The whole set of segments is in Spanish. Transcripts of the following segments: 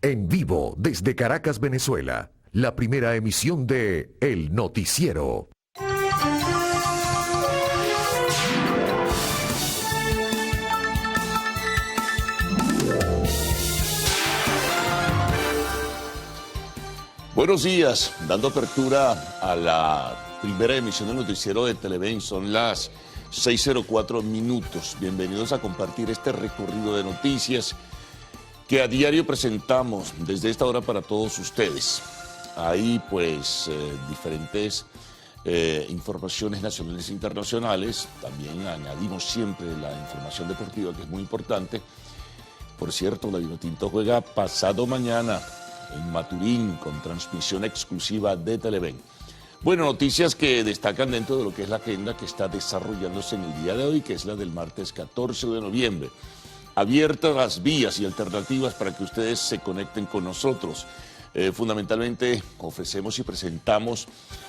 En vivo desde Caracas, Venezuela, la primera emisión de El Noticiero. Buenos días, dando apertura a la primera emisión del Noticiero de Televen, son las 6:04 minutos. Bienvenidos a compartir este recorrido de noticias que a diario presentamos desde esta hora para todos ustedes. Hay pues diferentes informaciones nacionales e internacionales, también añadimos siempre la información deportiva que es muy importante. Por cierto, la Vinotinto juega pasado mañana en Maturín con transmisión exclusiva de Televen. Bueno, noticias que destacan dentro de lo que es la agenda que está desarrollándose en el día de hoy, que es la del martes 14 de noviembre. Abiertas las vías y alternativas para que ustedes se conecten con nosotros. Fundamentalmente ofrecemos y presentamos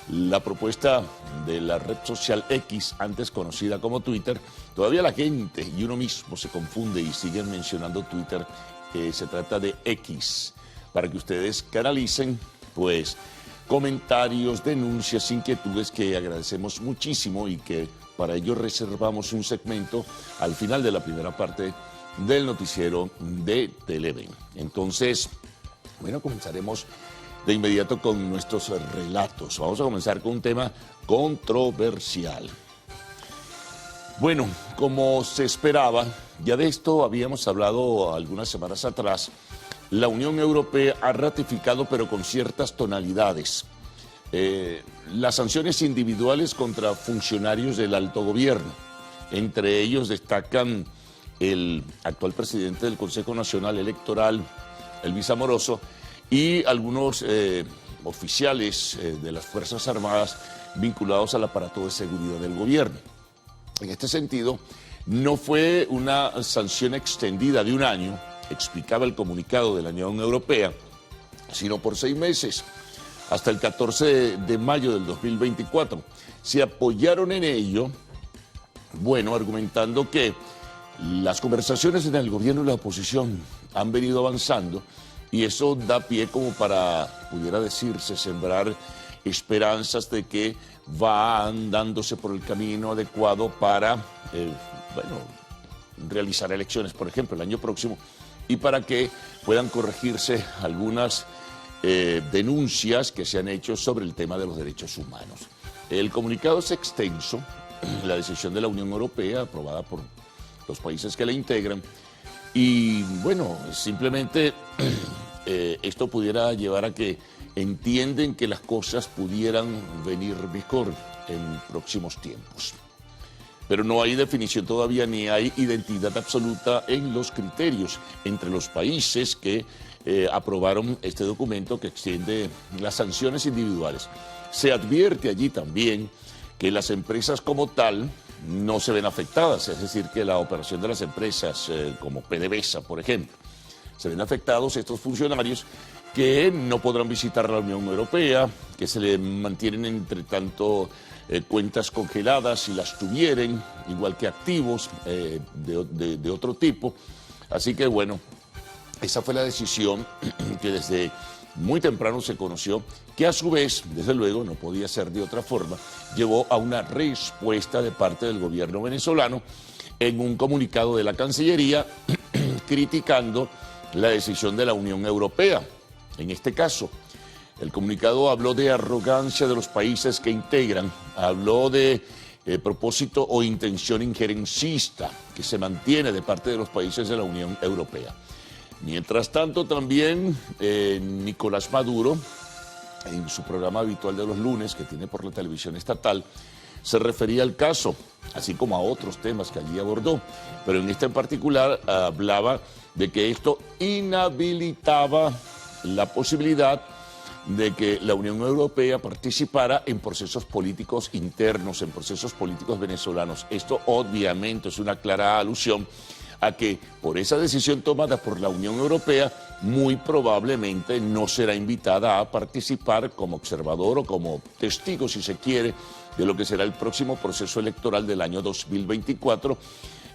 la propuesta de la red social X, antes conocida como Twitter. Todavía la gente y uno mismo se confunde y siguen mencionando Twitter. Se trata de X, para que ustedes canalicen pues comentarios, denuncias, inquietudes que agradecemos muchísimo y que para ello reservamos un segmento al final de la primera parte del noticiero de Televen. Entonces, bueno, comenzaremos de inmediato con nuestros relatos. Vamos a comenzar con un tema controversial. Bueno, como se esperaba, ya de esto habíamos hablado algunas semanas atrás. La Unión Europea ha ratificado, pero con ciertas tonalidades, las sanciones individuales contra funcionarios del alto gobierno. Entre ellos destacan el actual presidente del Consejo Nacional Electoral, Elvis Amoroso, y algunos oficiales de las Fuerzas Armadas vinculados al aparato de seguridad del gobierno. En este sentido, no fue una sanción extendida de un año, explicaba el comunicado de la Unión Europea, sino por 6 meses, hasta el 14 de mayo del 2024. Se apoyaron en ello, bueno, argumentando que las conversaciones en el gobierno y la oposición han venido avanzando y eso da pie como para, pudiera decirse, sembrar esperanzas de que van dándose por el camino adecuado para, realizar elecciones, por ejemplo, el año próximo, y para que puedan corregirse algunas denuncias que se han hecho sobre el tema de los derechos humanos. El comunicado es extenso, la decisión de la Unión Europea, aprobada por los países que la integran, y bueno, simplemente esto pudiera llevar a que entienden que las cosas pudieran venir mejor en próximos tiempos. Pero no hay definición todavía ni hay identidad absoluta en los criterios entre los países que aprobaron este documento que extiende las sanciones individuales. Se advierte allí también que las empresas como tal no se ven afectadas, es decir, que la operación de las empresas como PDVSA, por ejemplo, se ven afectados estos funcionarios que no podrán visitar la Unión Europea, que se le mantienen entre tanto cuentas congeladas si las tuvieran, igual que activos de otro tipo. Así que bueno, esa fue la decisión que desde muy temprano se conoció, que a su vez, desde luego, no podía ser de otra forma, llevó a una respuesta de parte del gobierno venezolano en un comunicado de la Cancillería criticando la decisión de la Unión Europea. En este caso, el comunicado habló de arrogancia de los países que integran, habló de propósito o intención injerencista que se mantiene de parte de los países de la Unión Europea. Mientras tanto, también Nicolás Maduro, en su programa habitual de los lunes, que tiene por la televisión estatal, se refería al caso, así como a otros temas que allí abordó, pero en este en particular hablaba de que esto inhabilitaba la posibilidad de que la Unión Europea participara en procesos políticos internos, en procesos políticos venezolanos. Esto obviamente es una clara alusión a que por esa decisión tomada por la Unión Europea, muy probablemente no será invitada a participar como observador o como testigo, si se quiere, de lo que será el próximo proceso electoral del año 2024,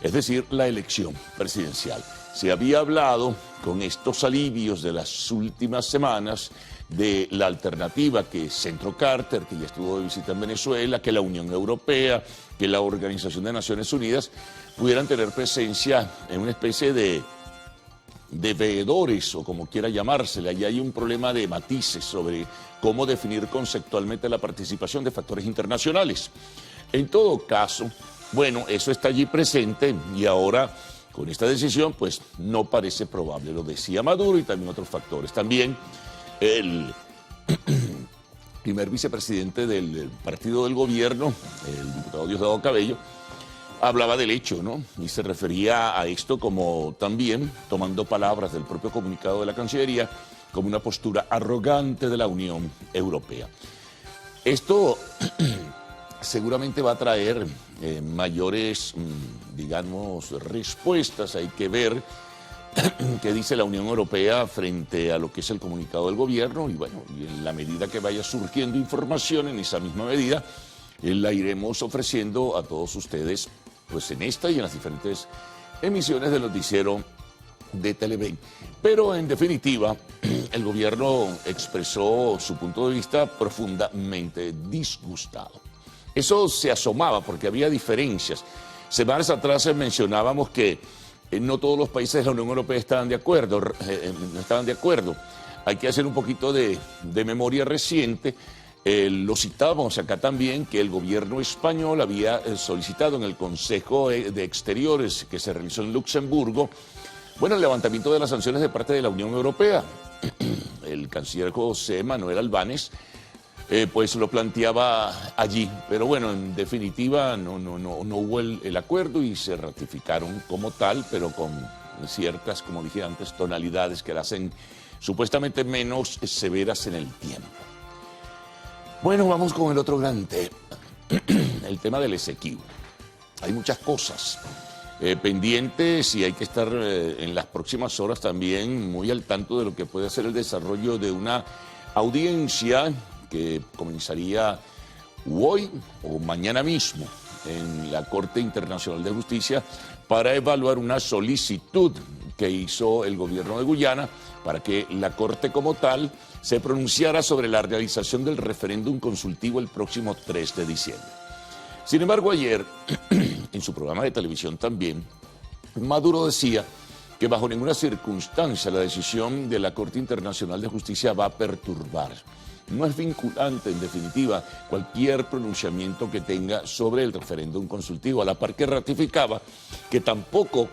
es decir, la elección presidencial. Se había hablado con estos alivios de las últimas semanas de la alternativa que Centro Carter, que ya estuvo de visita en Venezuela, que la Unión Europea, que la Organización de Naciones Unidas pudieran tener presencia en una especie de veedores o como quiera llamársele. Allí hay un problema de matices sobre cómo definir conceptualmente la participación de factores internacionales. En todo caso, bueno, eso está allí presente y ahora con esta decisión pues no parece probable, lo decía Maduro y también otros factores. También el primer vicepresidente del partido del gobierno, el diputado Diosdado Cabello, hablaba del hecho, ¿no? Y se refería a esto como también, tomando palabras del propio comunicado de la Cancillería, como una postura arrogante de la Unión Europea. Esto seguramente va a traer mayores, digamos, respuestas. Hay que ver qué dice la Unión Europea frente a lo que es el comunicado del gobierno y bueno, y en la medida que vaya surgiendo información en esa misma medida, la iremos ofreciendo a todos ustedes pues en esta y en las diferentes emisiones del noticiero de Televen. Pero en definitiva, el gobierno expresó su punto de vista profundamente disgustado. Eso se asomaba porque había diferencias. Semanas atrás mencionábamos que no todos los países de la Unión Europea estaban de acuerdo, no estaban de acuerdo. Hay que hacer un poquito de memoria reciente. Lo citábamos acá también, que el gobierno español había solicitado en el Consejo de Exteriores que se realizó en Luxemburgo, bueno, el levantamiento de las sanciones de parte de la Unión Europea. El canciller José Manuel Albáñez pues lo planteaba allí, pero bueno, en definitiva no hubo el acuerdo y se ratificaron como tal, pero con ciertas, como dije antes, tonalidades que las hacen supuestamente menos severas en el tiempo. Bueno, vamos con el otro gran tema, el tema del Esequibo. Hay muchas cosas pendientes y hay que estar en las próximas horas también muy al tanto de lo que puede ser el desarrollo de una audiencia que comenzaría hoy o mañana mismo en la Corte Internacional de Justicia para evaluar una solicitud que hizo el gobierno de Guyana para que la Corte como tal se pronunciara sobre la realización del referéndum consultivo el próximo 3 de diciembre. Sin embargo, ayer, en su programa de televisión también, Maduro decía que bajo ninguna circunstancia la decisión de la Corte Internacional de Justicia va a perturbar. No es vinculante, en definitiva, cualquier pronunciamiento que tenga sobre el referéndum consultivo, a la par que ratificaba que tampoco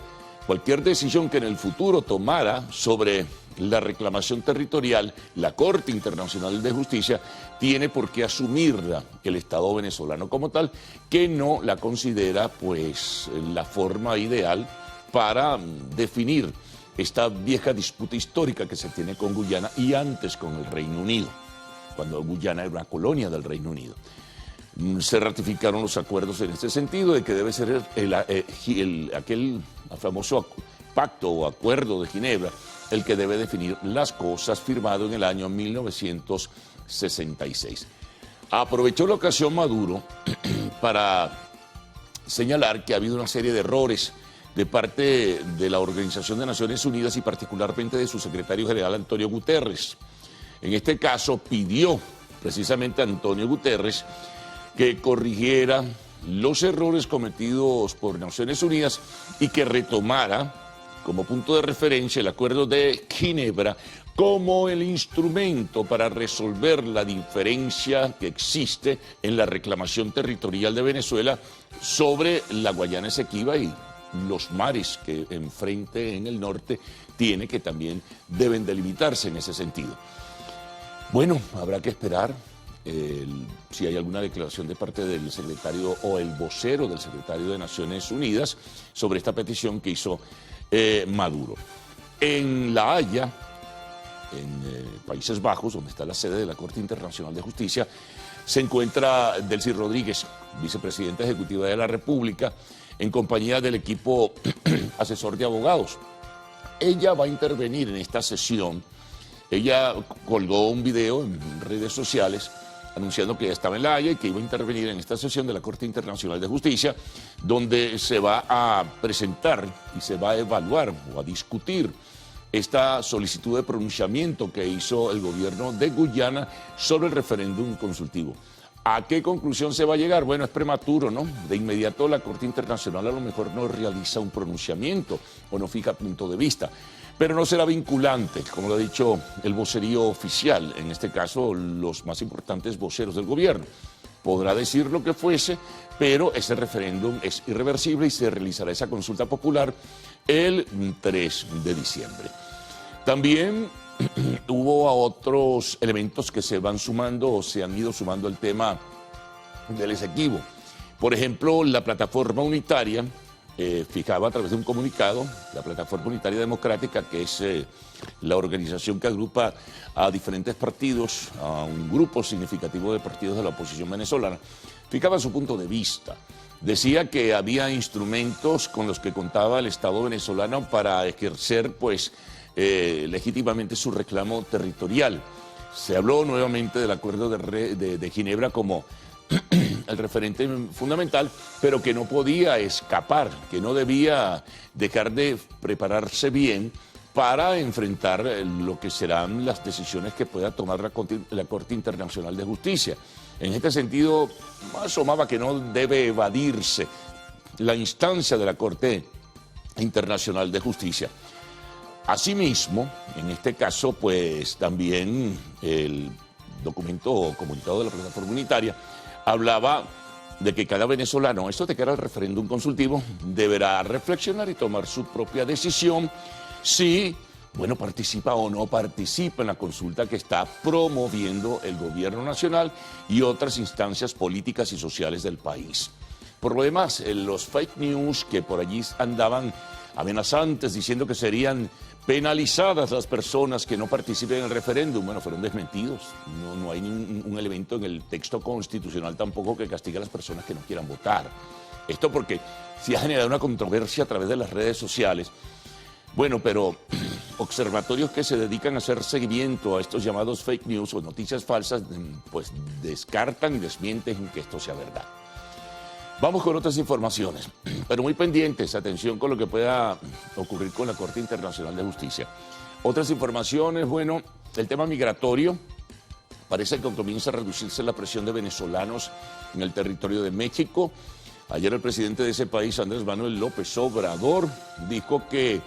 cualquier decisión que en el futuro tomara sobre la reclamación territorial, la Corte Internacional de Justicia tiene por qué asumirla el Estado venezolano como tal, que no la considera pues la forma ideal para definir esta vieja disputa histórica que se tiene con Guyana y antes con el Reino Unido, cuando Guyana era una colonia del Reino Unido. Se ratificaron los acuerdos en este sentido de que debe ser aquel famoso pacto o acuerdo de Ginebra el que debe definir las cosas, firmado en el año 1966. Aprovechó la ocasión Maduro para señalar que ha habido una serie de errores de parte de la Organización de Naciones Unidas y particularmente de su secretario general Antonio Guterres. En este caso pidió precisamente a Antonio Guterres que corrigiera los errores cometidos por Naciones Unidas y que retomara como punto de referencia el Acuerdo de Ginebra como el instrumento para resolver la diferencia que existe en la reclamación territorial de Venezuela sobre la Guayana Esequiba y los mares que enfrente en el norte tiene, que también deben delimitarse en ese sentido. Bueno, habrá que esperar si hay alguna declaración de parte del secretario o el vocero del secretario de Naciones Unidas sobre esta petición que hizo Maduro. En La Haya, en Países Bajos, donde está la sede de la Corte Internacional de Justicia, se encuentra Delcy Rodríguez, vicepresidenta ejecutiva de la República, en compañía del equipo asesor de abogados. Ella va a intervenir en esta sesión. Ella colgó un video en redes sociales anunciando que ya estaba en La Haya y que iba a intervenir en esta sesión de la Corte Internacional de Justicia, donde se va a presentar y se va a evaluar o a discutir esta solicitud de pronunciamiento que hizo el gobierno de Guyana sobre el referéndum consultivo. ¿A qué conclusión se va a llegar? Bueno, es prematuro, ¿no? De inmediato la Corte Internacional a lo mejor no realiza un pronunciamiento o no fija punto de vista, pero no será vinculante, como lo ha dicho el vocerío oficial, en este caso los más importantes voceros del gobierno. Podrá decir lo que fuese, pero ese referéndum es irreversible y se realizará esa consulta popular el 3 de diciembre. También hubo otros elementos que se van sumando o se han ido sumando al tema del Esequibo. Por ejemplo, la plataforma unitaria fijaba a través de un comunicado, la plataforma unitaria democrática, que es la organización que agrupa a diferentes partidos, a un grupo significativo de partidos de la oposición venezolana, fijaba su punto de vista. Decía que había instrumentos con los que contaba el Estado venezolano para ejercer, pues, legítimamente su reclamo territorial. Se habló nuevamente del Acuerdo de Ginebra como el referente fundamental, pero que no podía escapar, que no debía dejar de prepararse bien para enfrentar lo que serán las decisiones que pueda tomar la Corte Internacional de Justicia. En este sentido, asomaba que no debe evadirse la instancia de la Corte Internacional de Justicia. Asimismo, en este caso, pues también el documento o comunicado de la plataforma unitaria hablaba de que cada venezolano, esto de cara al referéndum consultivo, deberá reflexionar y tomar su propia decisión si, bueno, participa o no participa en la consulta que está promoviendo el gobierno nacional y otras instancias políticas y sociales del país. Por lo demás, los fake news que por allí andaban amenazantes diciendo que serían penalizadas las personas que no participen en el referéndum, bueno, fueron desmentidos. No hay ningún elemento en el texto constitucional tampoco que castigue a las personas que no quieran votar. Esto porque se ha generado una controversia a través de las redes sociales. Bueno, pero observatorios que se dedican a hacer seguimiento a estos llamados fake news o noticias falsas, pues descartan y desmienten que esto sea verdad. Vamos con otras informaciones, pero muy pendientes, atención con lo que pueda ocurrir con la Corte Internacional de Justicia. Otras informaciones, bueno, el tema migratorio, parece que comienza a reducirse la presión de venezolanos en el territorio de México. Ayer el presidente de ese país, Andrés Manuel López Obrador, dijo que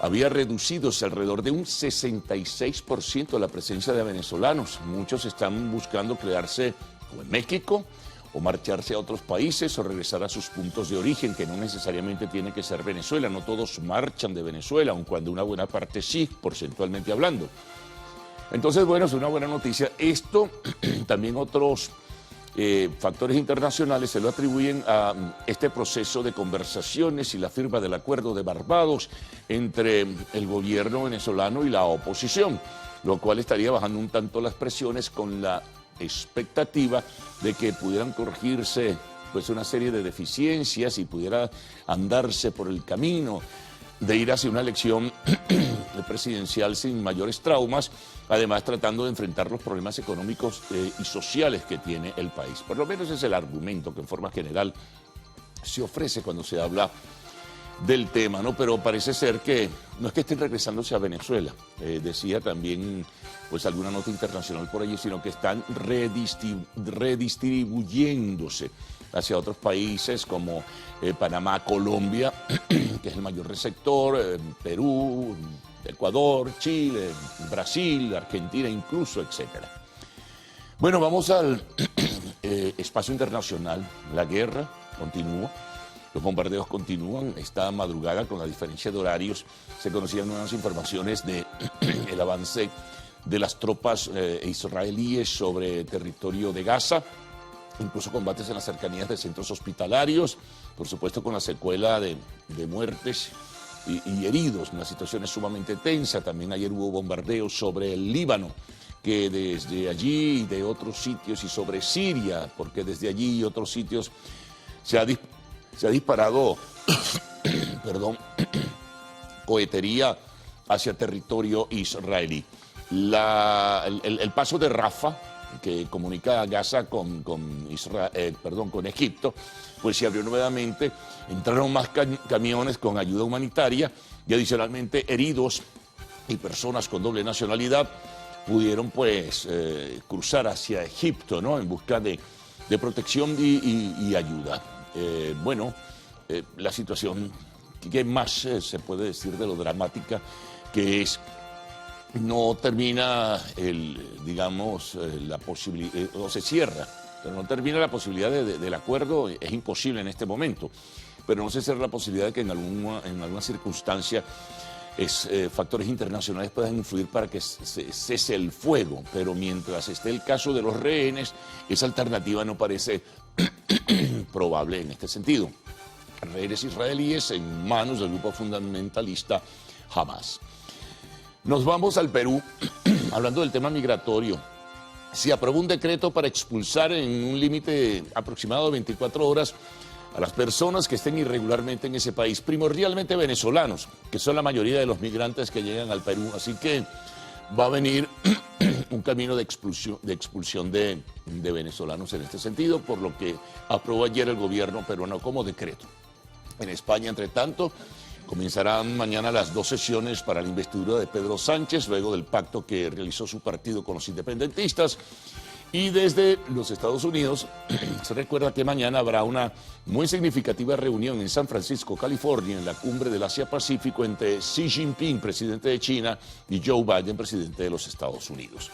había reducido alrededor de un 66% la presencia de venezolanos. Muchos están buscando quedarse o en México o marcharse a otros países o regresar a sus puntos de origen, que no necesariamente tiene que ser Venezuela. No todos marchan de Venezuela, aun cuando una buena parte sí, porcentualmente hablando. Entonces, bueno, es una buena noticia. Esto, también otros factores internacionales se lo atribuyen a este proceso de conversaciones y la firma del Acuerdo de Barbados entre el gobierno venezolano y la oposición, lo cual estaría bajando un tanto las presiones con la expectativa de que pudieran corregirse pues una serie de deficiencias y pudiera andarse por el camino de ir hacia una elección presidencial sin mayores traumas, además tratando de enfrentar los problemas económicos y sociales que tiene el país. Por lo menos es el argumento que en forma general se ofrece cuando se habla del tema, ¿no? Pero parece ser que no es que estén regresándose a Venezuela, decía también pues alguna nota internacional por allí, sino que están redistribuyéndose hacia otros países como Panamá, Colombia, que es el mayor receptor, Perú, Ecuador, Chile, Brasil, Argentina incluso, etcétera. Bueno, vamos al espacio internacional. La guerra continúa. Los bombardeos continúan. Esta madrugada, con la diferencia de horarios, se conocían nuevas informaciones del avance de las tropas israelíes sobre territorio de Gaza, incluso combates en las cercanías de centros hospitalarios, por supuesto con la secuela de muertes y heridos. Una situación es sumamente tensa. También ayer hubo bombardeos sobre el Líbano, que desde allí y de otros sitios, y sobre Siria, porque desde allí y otros sitios se ha disparado cohetería hacia territorio israelí. El paso de Rafah, que comunica a Gaza con Egipto, pues se abrió nuevamente, entraron más camiones con ayuda humanitaria y adicionalmente heridos y personas con doble nacionalidad pudieron pues cruzar hacia Egipto, ¿no?, en busca de protección y ayuda. La situación, ¿qué más se puede decir de lo dramática que es? No termina la posibilidad, o se cierra, pero no termina la posibilidad del acuerdo, es imposible en este momento, pero no se cierra la posibilidad de que en alguna circunstancia factores internacionales puedan influir para que cese el fuego, pero mientras esté el caso de los rehenes, esa alternativa no parece probable en este sentido. Rehenes israelíes en manos del grupo fundamentalista Hamas. Nos vamos al Perú, hablando del tema migratorio. Se aprobó un decreto para expulsar en un límite aproximado de 24 horas a las personas que estén irregularmente en ese país, primordialmente venezolanos, que son la mayoría de los migrantes que llegan al Perú. Así que va a venir un camino de expulsión de venezolanos en este sentido, por lo que aprobó ayer el gobierno peruano como decreto. En España, entre tanto, comenzarán mañana las 2 sesiones para la investidura de Pedro Sánchez, luego del pacto que realizó su partido con los independentistas. Y desde los Estados Unidos, se recuerda que mañana habrá una muy significativa reunión en San Francisco, California, en la cumbre del Asia-Pacífico entre Xi Jinping, presidente de China, y Joe Biden, presidente de los Estados Unidos.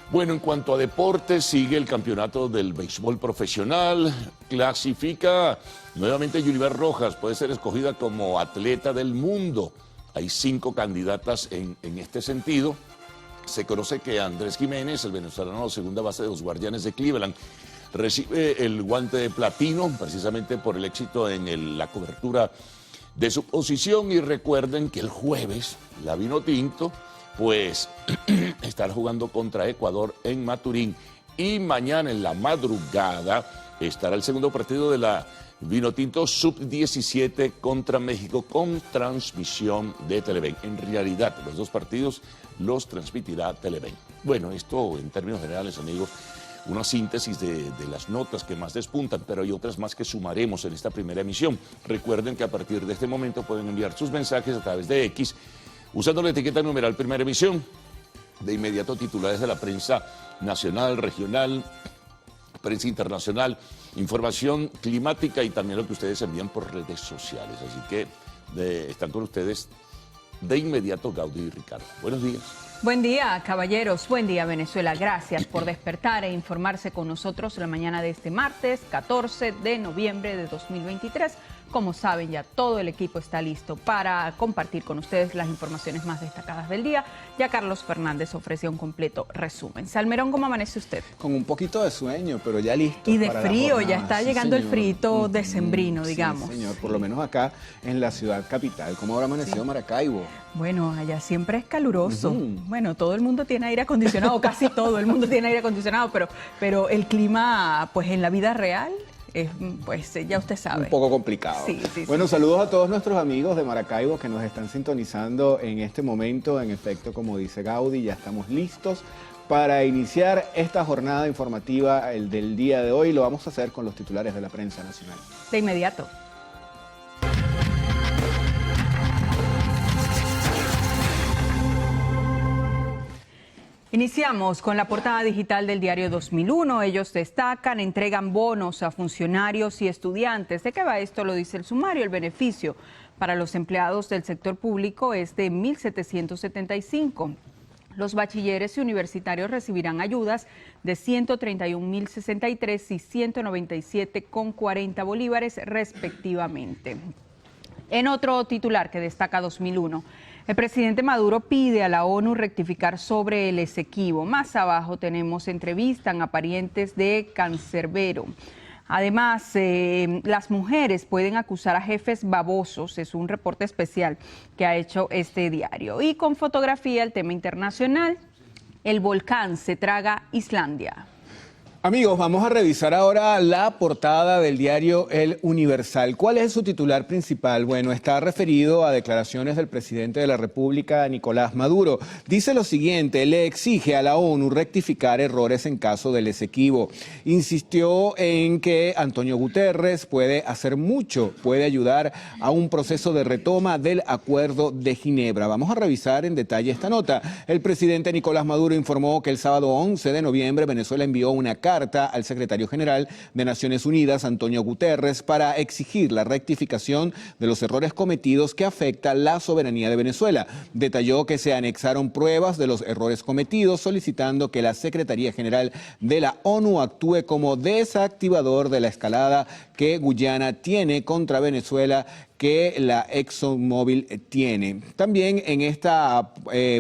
Bueno, en cuanto a deportes, sigue el campeonato del béisbol profesional. Clasifica nuevamente Yulibert Rojas, puede ser escogida como atleta del mundo. Hay 5 candidatas en este sentido. Se conoce que Andrés Jiménez, el venezolano segunda base de los Guardianes de Cleveland, recibe el guante de platino precisamente por el éxito en la cobertura de su posición. Y recuerden que el jueves la Vinotinto pues estará jugando contra Ecuador en Maturín, y mañana en la madrugada estará el segundo partido de la Vinotinto Sub-17 contra México con transmisión de Televen. En realidad, los 2 partidos los transmitirá Televen. Bueno, esto en términos generales, amigos, una síntesis de las notas que más despuntan, pero hay otras más que sumaremos en esta primera emisión. Recuerden que a partir de este momento pueden enviar sus mensajes a través de X, usando la etiqueta numeral primera emisión. De inmediato, titulares de la prensa nacional, regional, prensa internacional, información climática y también lo que ustedes envían por redes sociales. Así que están con ustedes de inmediato Gaudí y Ricardo. Buenos días. Buen día, caballeros. Buen día, Venezuela. Gracias por despertar e informarse con nosotros la mañana de este martes 14 de noviembre de 2023. Como saben, ya todo el equipo está listo para compartir con ustedes las informaciones más destacadas del día. Ya Carlos Fernández ofreció un completo resumen. Salmerón, ¿cómo amanece usted? Con un poquito de sueño, pero ya listo. Y de frío, ya está llegando el frito decembrino, digamos. Sí, señor, por lo menos acá en la ciudad capital. ¿Cómo habrá amanecido Maracaibo? Bueno, allá siempre es caluroso. Bueno, todo el mundo tiene aire acondicionado, casi todo el mundo tiene aire acondicionado, pero el clima, pues en la vida real, pues ya usted sabe. Un poco complicado. Sí. Bueno, saludos a todos nuestros amigos de Maracaibo que nos están sintonizando en este momento. En efecto, como dice Gaudí, ya estamos listos para iniciar esta jornada informativa del día de hoy. Lo vamos a hacer con los titulares de la prensa nacional. De inmediato. Iniciamos con la portada digital del diario 2001. Ellos destacan, entregan bonos a funcionarios y estudiantes. ¿De qué va esto? Lo dice el sumario. El beneficio para los empleados del sector público es de 1.775. Los bachilleres y universitarios recibirán ayudas de 131.063 y 197,40 bolívares respectivamente. En otro titular que destaca 2001, el presidente Maduro pide a la ONU rectificar sobre el Esequibo. Más abajo tenemos entrevistan a parientes de Cancerbero. Además, las mujeres pueden acusar a jefes babosos, es un reporte especial que ha hecho este diario. Y con fotografía, el tema internacional, el volcán se traga Islandia. Amigos, vamos a revisar ahora la portada del diario El Universal. ¿Cuál es su titular principal? Bueno, está referido a declaraciones del presidente de la República, Nicolás Maduro. Dice lo siguiente: le exige a la ONU rectificar errores en caso del Esequibo. Insistió en que Antonio Guterres puede hacer mucho, puede ayudar a un proceso de retoma del Acuerdo de Ginebra. Vamos a revisar en detalle esta nota. El presidente Nicolás Maduro informó que el sábado 11 de noviembre Venezuela envió una carta al secretario general de Naciones Unidas, Antonio Guterres, para exigir la rectificación de los errores cometidos que afectan la soberanía de Venezuela. Detalló que se anexaron pruebas de los errores cometidos, solicitando que la Secretaría General de la ONU actúe como desactivador de la escalada que Guyana tiene contra Venezuela, que la ExxonMobil tiene. También en esta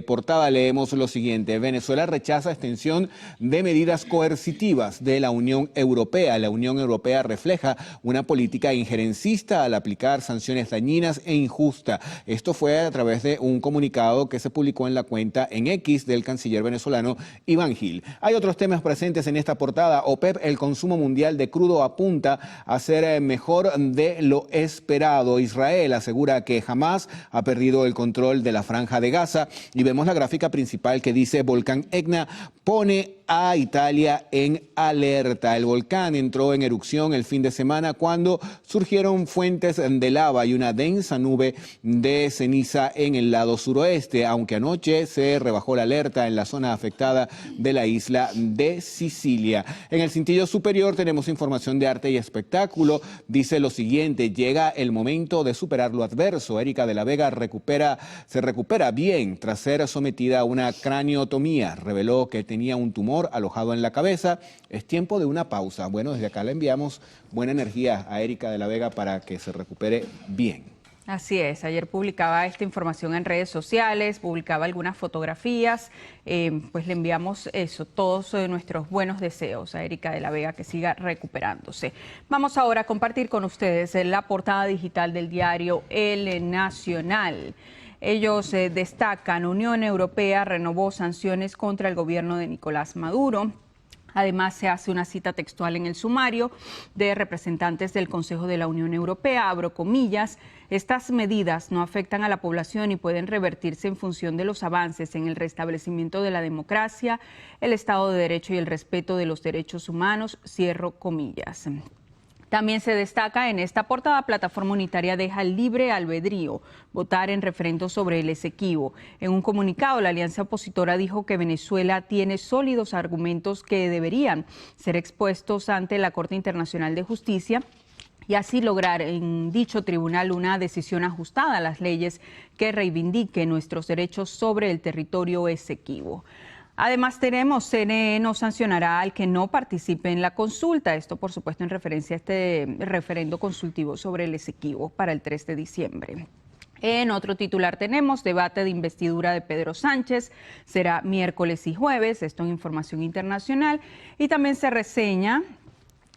portada leemos lo siguiente: Venezuela rechaza extensión de medidas coercitivas de la Unión Europea. La Unión Europea refleja una política injerencista al aplicar sanciones dañinas e injustas. Esto fue a través de un comunicado que se publicó en la cuenta en X del canciller venezolano Iván Gil. Hay otros temas presentes en esta portada. OPEP, el consumo mundial de crudo apunta a ser mejor de lo esperado. Israel asegura que Hamás ha perdido el control de la franja de Gaza, y vemos la gráfica principal que dice: volcán Etna pone a Italia en alerta. El volcán entró en erupción el fin de semana cuando surgieron fuentes de lava y una densa nube de ceniza en el lado suroeste, aunque anoche se rebajó la alerta en la zona afectada de la isla de Sicilia. En el cintillo superior tenemos información de arte y espectáculo. Dice lo siguiente: llega el momento de superar lo adverso. Erika de la Vega se recupera bien tras ser sometida a una craniotomía. Reveló que tenía un tumor alojado en la cabeza. Es tiempo de una pausa. Bueno, desde acá le enviamos buena energía a Erika de la Vega para que se recupere bien. Así es, ayer publicaba esta información en redes sociales, publicaba algunas fotografías, pues le enviamos eso, todos nuestros buenos deseos a Erika de la Vega, que siga recuperándose. Vamos ahora a compartir con ustedes la portada digital del diario El Nacional. Ellos destacan: Unión Europea renovó sanciones contra el gobierno de Nicolás Maduro. Además, se hace una cita textual en el sumario de representantes del Consejo de la Unión Europea, abro comillas: estas medidas no afectan a la población y pueden revertirse en función de los avances en el restablecimiento de la democracia, el Estado de Derecho y el respeto de los derechos humanos, cierro comillas. También se destaca en esta portada: Plataforma Unitaria deja libre albedrío votar en referendo sobre el Esequibo. En un comunicado, la alianza opositora dijo que Venezuela tiene sólidos argumentos que deberían ser expuestos ante la Corte Internacional de Justicia y así lograr en dicho tribunal una decisión ajustada a las leyes que reivindique nuestros derechos sobre el territorio Esequibo. Además tenemos: CNE no sancionará al que no participe en la consulta. Esto, por supuesto, en referencia a este referendo consultivo sobre el Esequibo para el 3 de diciembre. En otro titular tenemos: debate de investidura de Pedro Sánchez, será miércoles y jueves, esto en información internacional. Y también se reseña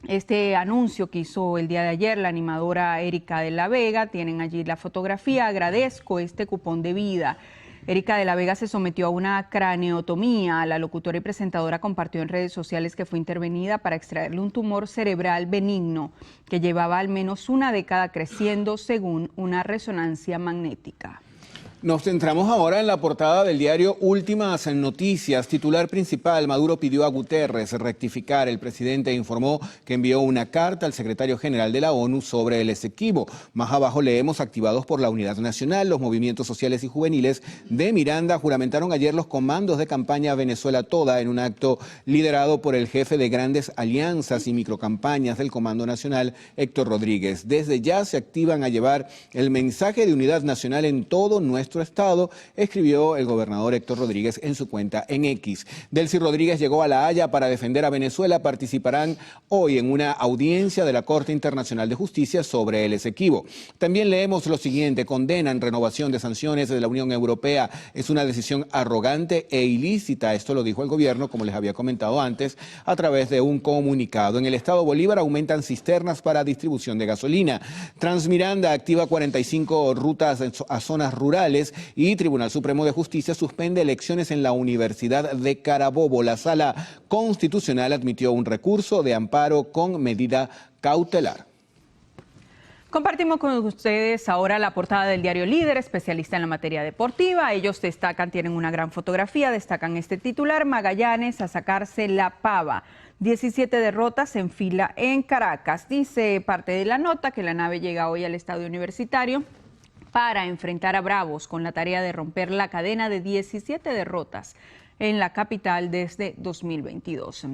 este anuncio que hizo el día de ayer la animadora Erika de la Vega. Tienen allí la fotografía: agradezco este cupón de vida. Erika de la Vega se sometió a una craneotomía. La locutora y presentadora compartió en redes sociales que fue intervenida para extraerle un tumor cerebral benigno que llevaba al menos una década creciendo, según una resonancia magnética. Nos centramos ahora en la portada del diario Últimas Noticias. Titular principal: Maduro pidió a Guterres rectificar. El presidente informó que envió una carta al secretario general de la ONU sobre el Esequibo. Más abajo leemos: activados por la Unidad Nacional, los movimientos sociales y juveniles de Miranda juramentaron ayer los comandos de campaña Venezuela Toda en un acto liderado por el jefe de grandes alianzas y microcampañas del Comando Nacional, Héctor Rodríguez. Desde ya se activan a llevar el mensaje de unidad nacional en todo nuestro estado, escribió el gobernador Héctor Rodríguez en su cuenta en X. Delcy Rodríguez llegó a La Haya para defender a Venezuela. Participarán hoy en una audiencia de la Corte Internacional de Justicia sobre el Esequibo. También leemos lo siguiente: condenan renovación de sanciones de la Unión Europea. Es una decisión arrogante e ilícita. Esto lo dijo el gobierno, como les había comentado antes, a través de un comunicado. En el estado Bolívar aumentan cisternas para distribución de gasolina. Transmiranda activa 45 rutas a zonas rurales electorales y Tribunal Supremo de Justicia suspende elecciones en la Universidad de Carabobo. La Sala Constitucional admitió un recurso de amparo con medida cautelar. Compartimos con ustedes ahora la portada del diario Líder, especialista en la materia deportiva. Ellos tienen una gran fotografía, destacan este titular: Magallanes a sacarse la pava. 17 derrotas en fila en Caracas. Dice parte de la nota que la nave llega hoy al estadio universitario para enfrentar a Bravos con la tarea de romper la cadena de 17 derrotas en la capital desde 2022.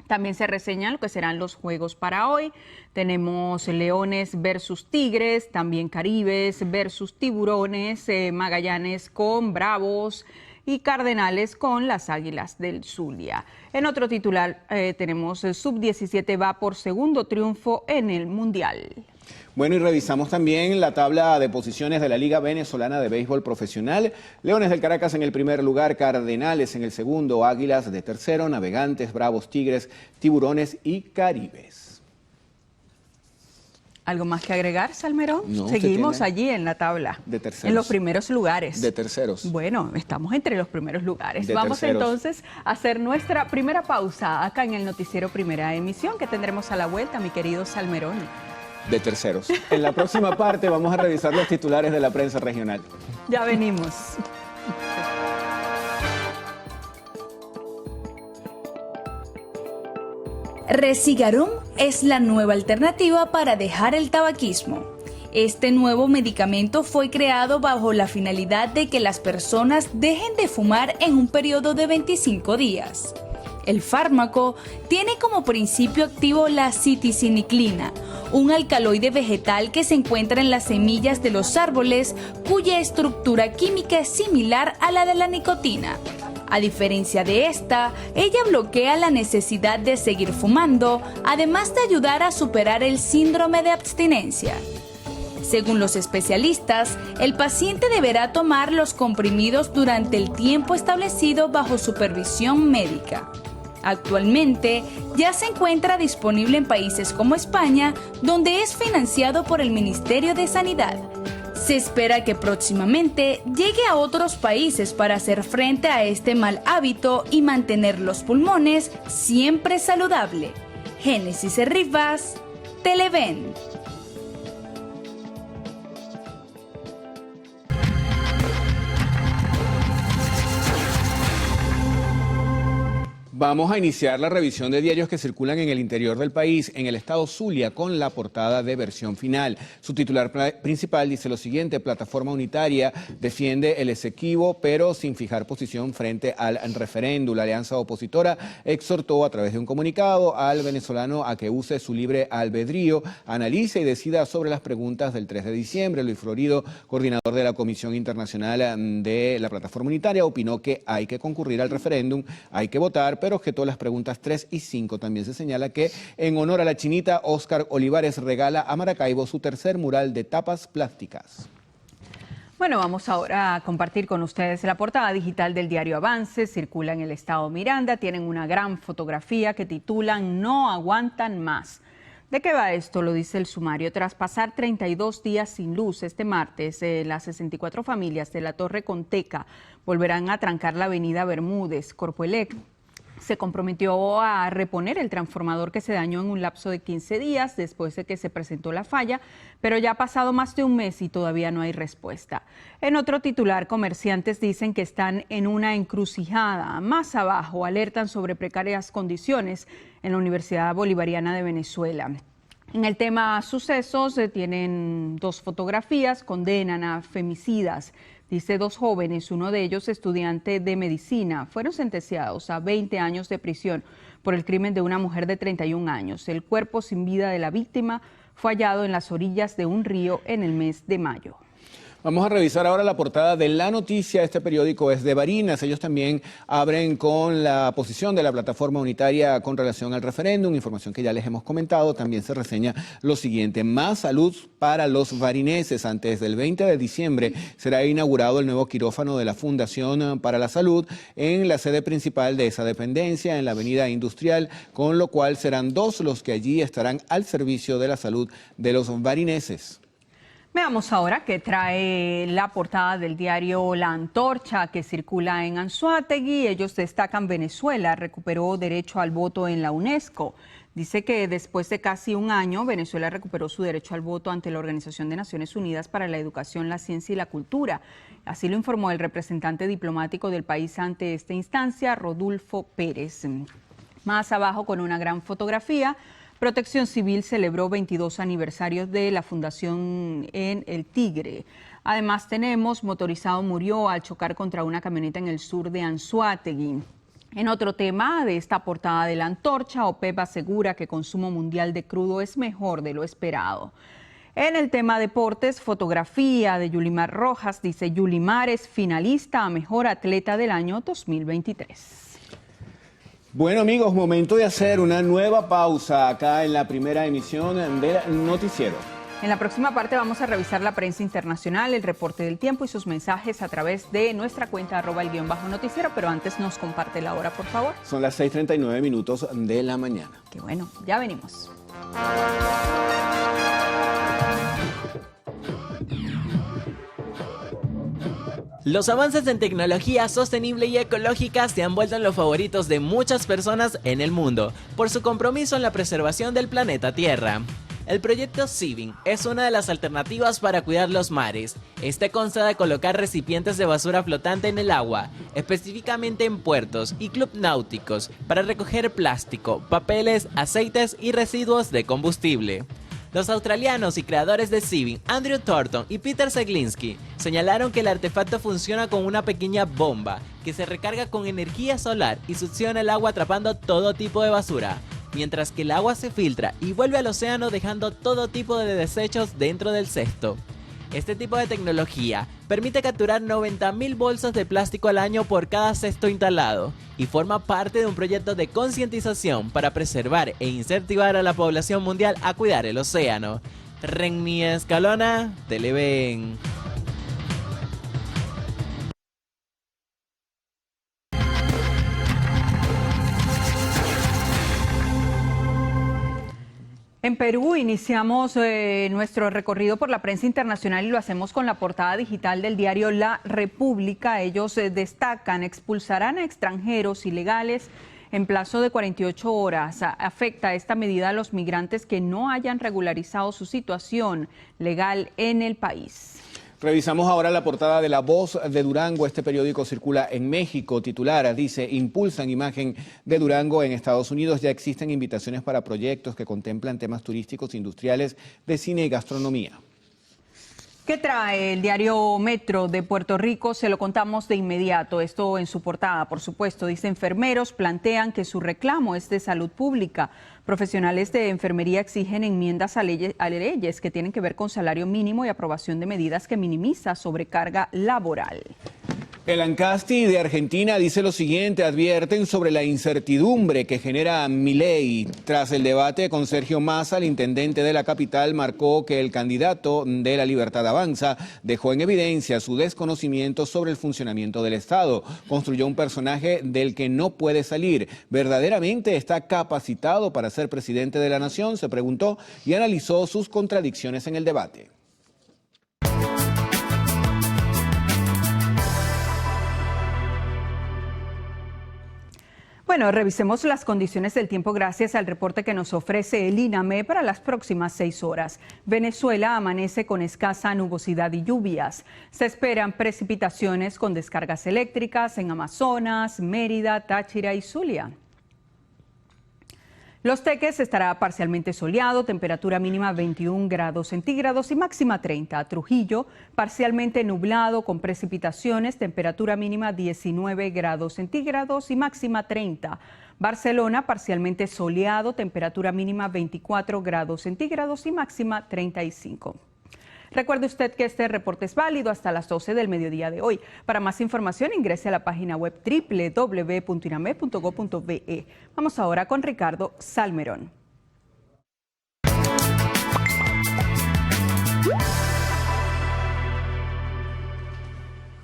También se reseñan lo que serán los juegos para hoy. Tenemos Leones versus Tigres, también Caribes versus Tiburones, Magallanes con Bravos y Cardenales con las Águilas del Zulia. En otro titular tenemos Sub-17 va por segundo triunfo en el Mundial. Bueno, y revisamos también la tabla de posiciones de la Liga Venezolana de Béisbol Profesional. Leones del Caracas en el primer lugar, Cardenales en el segundo, Águilas de tercero, Navegantes, Bravos, Tigres, Tiburones y Caribes. ¿Algo más que agregar, Salmerón? No, seguimos allí en la tabla. De terceros. En los primeros lugares. De terceros. Bueno, estamos entre los primeros lugares. De Vamos terceros. entonces a hacer nuestra primera pausa acá en el noticiero Primera Emisión, que tendremos a la vuelta, mi querido Salmerón. De terceros. En la próxima parte vamos a revisar los titulares de la prensa regional. Ya venimos. Resigarum es la nueva alternativa para dejar el tabaquismo. Este nuevo medicamento fue creado bajo la finalidad de que las personas dejen de fumar en un periodo de 25 días. El fármaco tiene como principio activo la citiciniclina, un alcaloide vegetal que se encuentra en las semillas de los árboles, cuya estructura química es similar a la de la nicotina. A diferencia de esta, ella bloquea la necesidad de seguir fumando, además de ayudar a superar el síndrome de abstinencia. Según los especialistas, el paciente deberá tomar los comprimidos durante el tiempo establecido bajo supervisión médica. Actualmente ya se encuentra disponible en países como España, donde es financiado por el Ministerio de Sanidad. Se espera que próximamente llegue a otros países para hacer frente a este mal hábito y mantener los pulmones siempre saludable. Génesis Rivas, Televen. Vamos a iniciar la revisión de diarios que circulan en el interior del país, en el estado Zulia, con la portada de versión final. Su titular principal dice lo siguiente: plataforma unitaria defiende el Esequibo, pero sin fijar posición frente al referéndum. La alianza opositora exhortó a través de un comunicado al venezolano a que use su libre albedrío, analice y decida sobre las preguntas del 3 de diciembre. Luis Florido, coordinador de la Comisión Internacional de la Plataforma Unitaria, opinó que hay que concurrir al referéndum, hay que votar, pero objetó las preguntas 3 y 5. También se señala que, en honor a la chinita, Óscar Olivares regala a Maracaibo su tercer mural de tapas plásticas. Bueno, vamos ahora a compartir con ustedes la portada digital del diario Avance. Circula en el estado Miranda, tienen una gran fotografía que titulan "No aguantan más". ¿De qué va esto? Lo dice el sumario. Tras pasar 32 días sin luz, este martes, las 64 familias de la Torre Conteca volverán a trancar la avenida Bermúdez. Corpoelec se comprometió a reponer el transformador que se dañó en un lapso de 15 días después de que se presentó la falla, pero ya ha pasado más de un mes y todavía no hay respuesta. En otro titular, comerciantes dicen que están en una encrucijada. Más abajo, alertan sobre precarias condiciones en la Universidad Bolivariana de Venezuela. En el tema sucesos, tienen dos fotografías, condenan a femicidas. Dice 2 jóvenes, uno de ellos estudiante de medicina, fueron sentenciados a 20 años de prisión por el crimen de una mujer de 31 años. El cuerpo sin vida de la víctima fue hallado en las orillas de un río en el mes de mayo. Vamos a revisar ahora la portada de La Noticia. Este periódico es de Barinas. Ellos también abren con la posición de la plataforma unitaria con relación al referéndum, información que ya les hemos comentado. También se reseña lo siguiente: más salud para los barineses. Antes del 20 de diciembre será inaugurado el nuevo quirófano de la Fundación para la Salud en la sede principal de esa dependencia, en la avenida Industrial, con lo cual serán 2 los que allí estarán al servicio de la salud de los barineses. Veamos ahora qué trae la portada del diario La Antorcha, que circula en Anzoátegui. Ellos destacan: Venezuela recuperó derecho al voto en la UNESCO. Dice que después de casi un año, Venezuela recuperó su derecho al voto ante la Organización de Naciones Unidas para la Educación, la Ciencia y la Cultura. Así lo informó el representante diplomático del país ante esta instancia, Rodolfo Pérez. Más abajo, con una gran fotografía, Protección Civil celebró 22 aniversarios de la fundación en El Tigre. Además tenemos: motorizado murió al chocar contra una camioneta en el sur de Anzoátegui. En otro tema de esta portada de La Antorcha, OPEP asegura que consumo mundial de crudo es mejor de lo esperado. En el tema deportes, fotografía de Yulimar Rojas. Dice: Yulimar es finalista a Mejor Atleta del año 2023. Bueno, amigos, momento de hacer una nueva pausa acá en la primera emisión del noticiero. En la próxima parte vamos a revisar la prensa internacional, el reporte del tiempo y sus mensajes a través de nuestra cuenta @el_noticiero, pero antes nos comparte la hora, por favor. Son las 6:39 minutos de la mañana. Qué bueno, ya venimos. Los avances en tecnología sostenible y ecológica se han vuelto en los favoritos de muchas personas en el mundo por su compromiso en la preservación del planeta Tierra. El proyecto Seaving es una de las alternativas para cuidar los mares. Este consta de colocar recipientes de basura flotante en el agua, específicamente en puertos y clubes náuticos, para recoger plástico, papeles, aceites y residuos de combustible. Los australianos y creadores de Seaving, Andrew Thornton y Peter Zeglinski, señalaron que el artefacto funciona con una pequeña bomba que se recarga con energía solar y succiona el agua atrapando todo tipo de basura, mientras que el agua se filtra y vuelve al océano dejando todo tipo de desechos dentro del cesto. Este tipo de tecnología permite capturar 90.000 bolsas de plástico al año por cada cesto instalado y forma parte de un proyecto de concientización para preservar e incentivar a la población mundial a cuidar el océano. Renny Escalona, Televen. En Perú iniciamos nuestro recorrido por la prensa internacional y lo hacemos con la portada digital del diario La República. Ellos destacan: expulsarán a extranjeros ilegales en plazo de 48 horas. Afecta esta medida a los migrantes que no hayan regularizado su situación legal en el país. Revisamos ahora la portada de La Voz de Durango. Este periódico circula en México. Titular dice: impulsan imagen de Durango en Estados Unidos. Ya existen invitaciones para proyectos que contemplan temas turísticos, industriales, de cine y gastronomía. ¿Qué trae el diario Metro de Puerto Rico? Se lo contamos de inmediato. Esto en su portada, por supuesto. Dice: enfermeros plantean que su reclamo es de salud pública. Profesionales de enfermería exigen enmiendas a leyes que tienen que ver con salario mínimo y aprobación de medidas que minimiza sobrecarga laboral. El Ancasti de Argentina dice lo siguiente: advierten sobre la incertidumbre que genera Milei. Tras el debate con Sergio Massa, el intendente de la capital marcó que el candidato de La Libertad Avanza dejó en evidencia su desconocimiento sobre el funcionamiento del Estado. Construyó un personaje del que no puede salir. ¿Verdaderamente está capacitado para ser presidente de la nación?, se preguntó, y analizó sus contradicciones en el debate. Bueno, revisemos las condiciones del tiempo gracias al reporte que nos ofrece el INAME para las próximas 6 horas. Venezuela amanece con escasa nubosidad y lluvias. Se esperan precipitaciones con descargas eléctricas en Amazonas, Mérida, Táchira y Zulia. Los Teques estará parcialmente soleado, temperatura mínima 21 grados centígrados y máxima 30. Trujillo, parcialmente nublado con precipitaciones, temperatura mínima 19 grados centígrados y máxima 30. Barcelona, parcialmente soleado, temperatura mínima 24 grados centígrados y máxima 35. Recuerde usted que este reporte es válido hasta las 12 del mediodía de hoy. Para más información ingrese a la página web www.iname.gov.be. Vamos ahora con Ricardo Salmerón.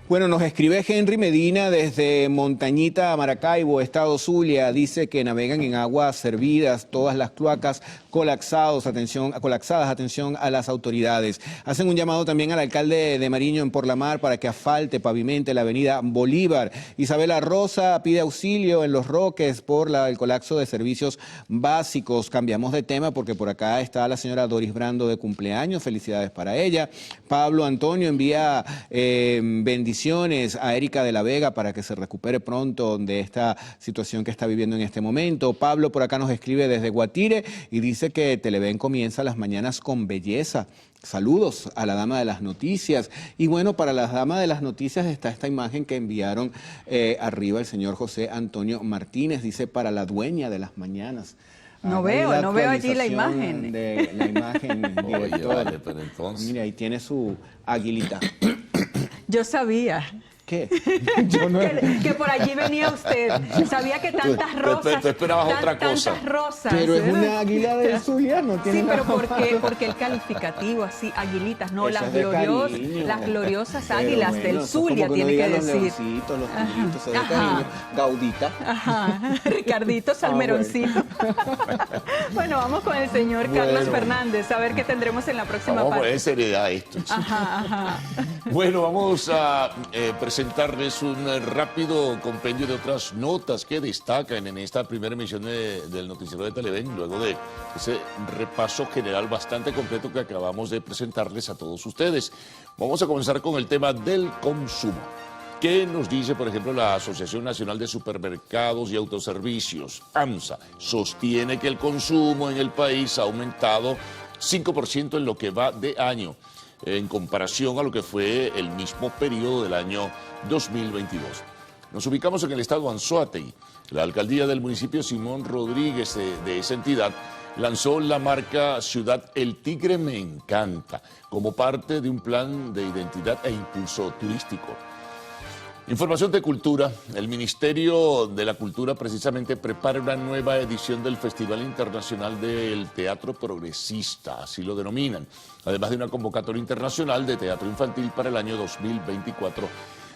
Bueno, nos escribe Henry Medina desde Montañita, Maracaibo, estado Zulia. Dice que navegan en aguas servidas, todas las cloacas colapsadas. Atención a las autoridades. Hacen un llamado también al alcalde de Mariño en Porlamar para que asfalte, pavimente la avenida Bolívar. Isabela Rosa pide auxilio en Los Roques por el colapso de servicios básicos. Cambiamos de tema porque por acá está la señora Doris Brando de cumpleaños. Felicidades para ella. Pablo Antonio envía bendiciones a Erika de la Vega para que se recupere pronto de esta situación que está viviendo en este momento. Pablo por acá nos escribe desde Guatire y dice que Televen comienza las mañanas con belleza. Saludos a la dama de las noticias. Y bueno, para la dama de las noticias está esta imagen que enviaron arriba el señor José Antonio Martínez. Dice, para la dueña de las mañanas. No veo allí la imagen. La imagen, director. Vale, pero entonces... Mira, ahí tiene su aguilita. Yo sabía. ¿Qué? Que por allí venía usted. Sabía que tantas rosas. Tú esperabas otra cosa. Tantas rosas. Pero es una águila del Zulia, no tiene Sí, pero nada. porque el calificativo así, aguilitas, no, Eso las es de cariño. las gloriosas Pero águilas bueno, del eso es Zulia, como tiene que uno diga decir. Los leoncitos, los trillitos, eso es de Ajá. cariño. Gaudita. Ajá, Ricardito Salmeroncito. Bueno, vamos con el señor Carlos Fernández, a ver qué tendremos en la próxima Vamos a parte. poner seriedad a esto. Ajá. Bueno, vamos a presentarles un rápido compendio de otras notas que destacan en esta primera emisión del noticiero de Televen, luego de ese repaso general bastante completo que acabamos de presentarles a todos ustedes. Vamos a comenzar con el tema del consumo. ¿Qué nos dice, por ejemplo, la Asociación Nacional de Supermercados y Autoservicios, ANSA? Sostiene que el consumo en el país ha aumentado 5% en lo que va de año, en comparación a lo que fue el mismo periodo del año 2022. Nos ubicamos en el estado Anzoátegui. La alcaldía del municipio Simón Rodríguez de esa entidad lanzó la marca Ciudad El Tigre Me Encanta como parte de un plan de identidad e impulso turístico. Información de cultura. El Ministerio de la Cultura precisamente prepara una nueva edición del Festival Internacional del Teatro Progresista, así lo denominan, además de una convocatoria internacional de teatro infantil para el año 2024.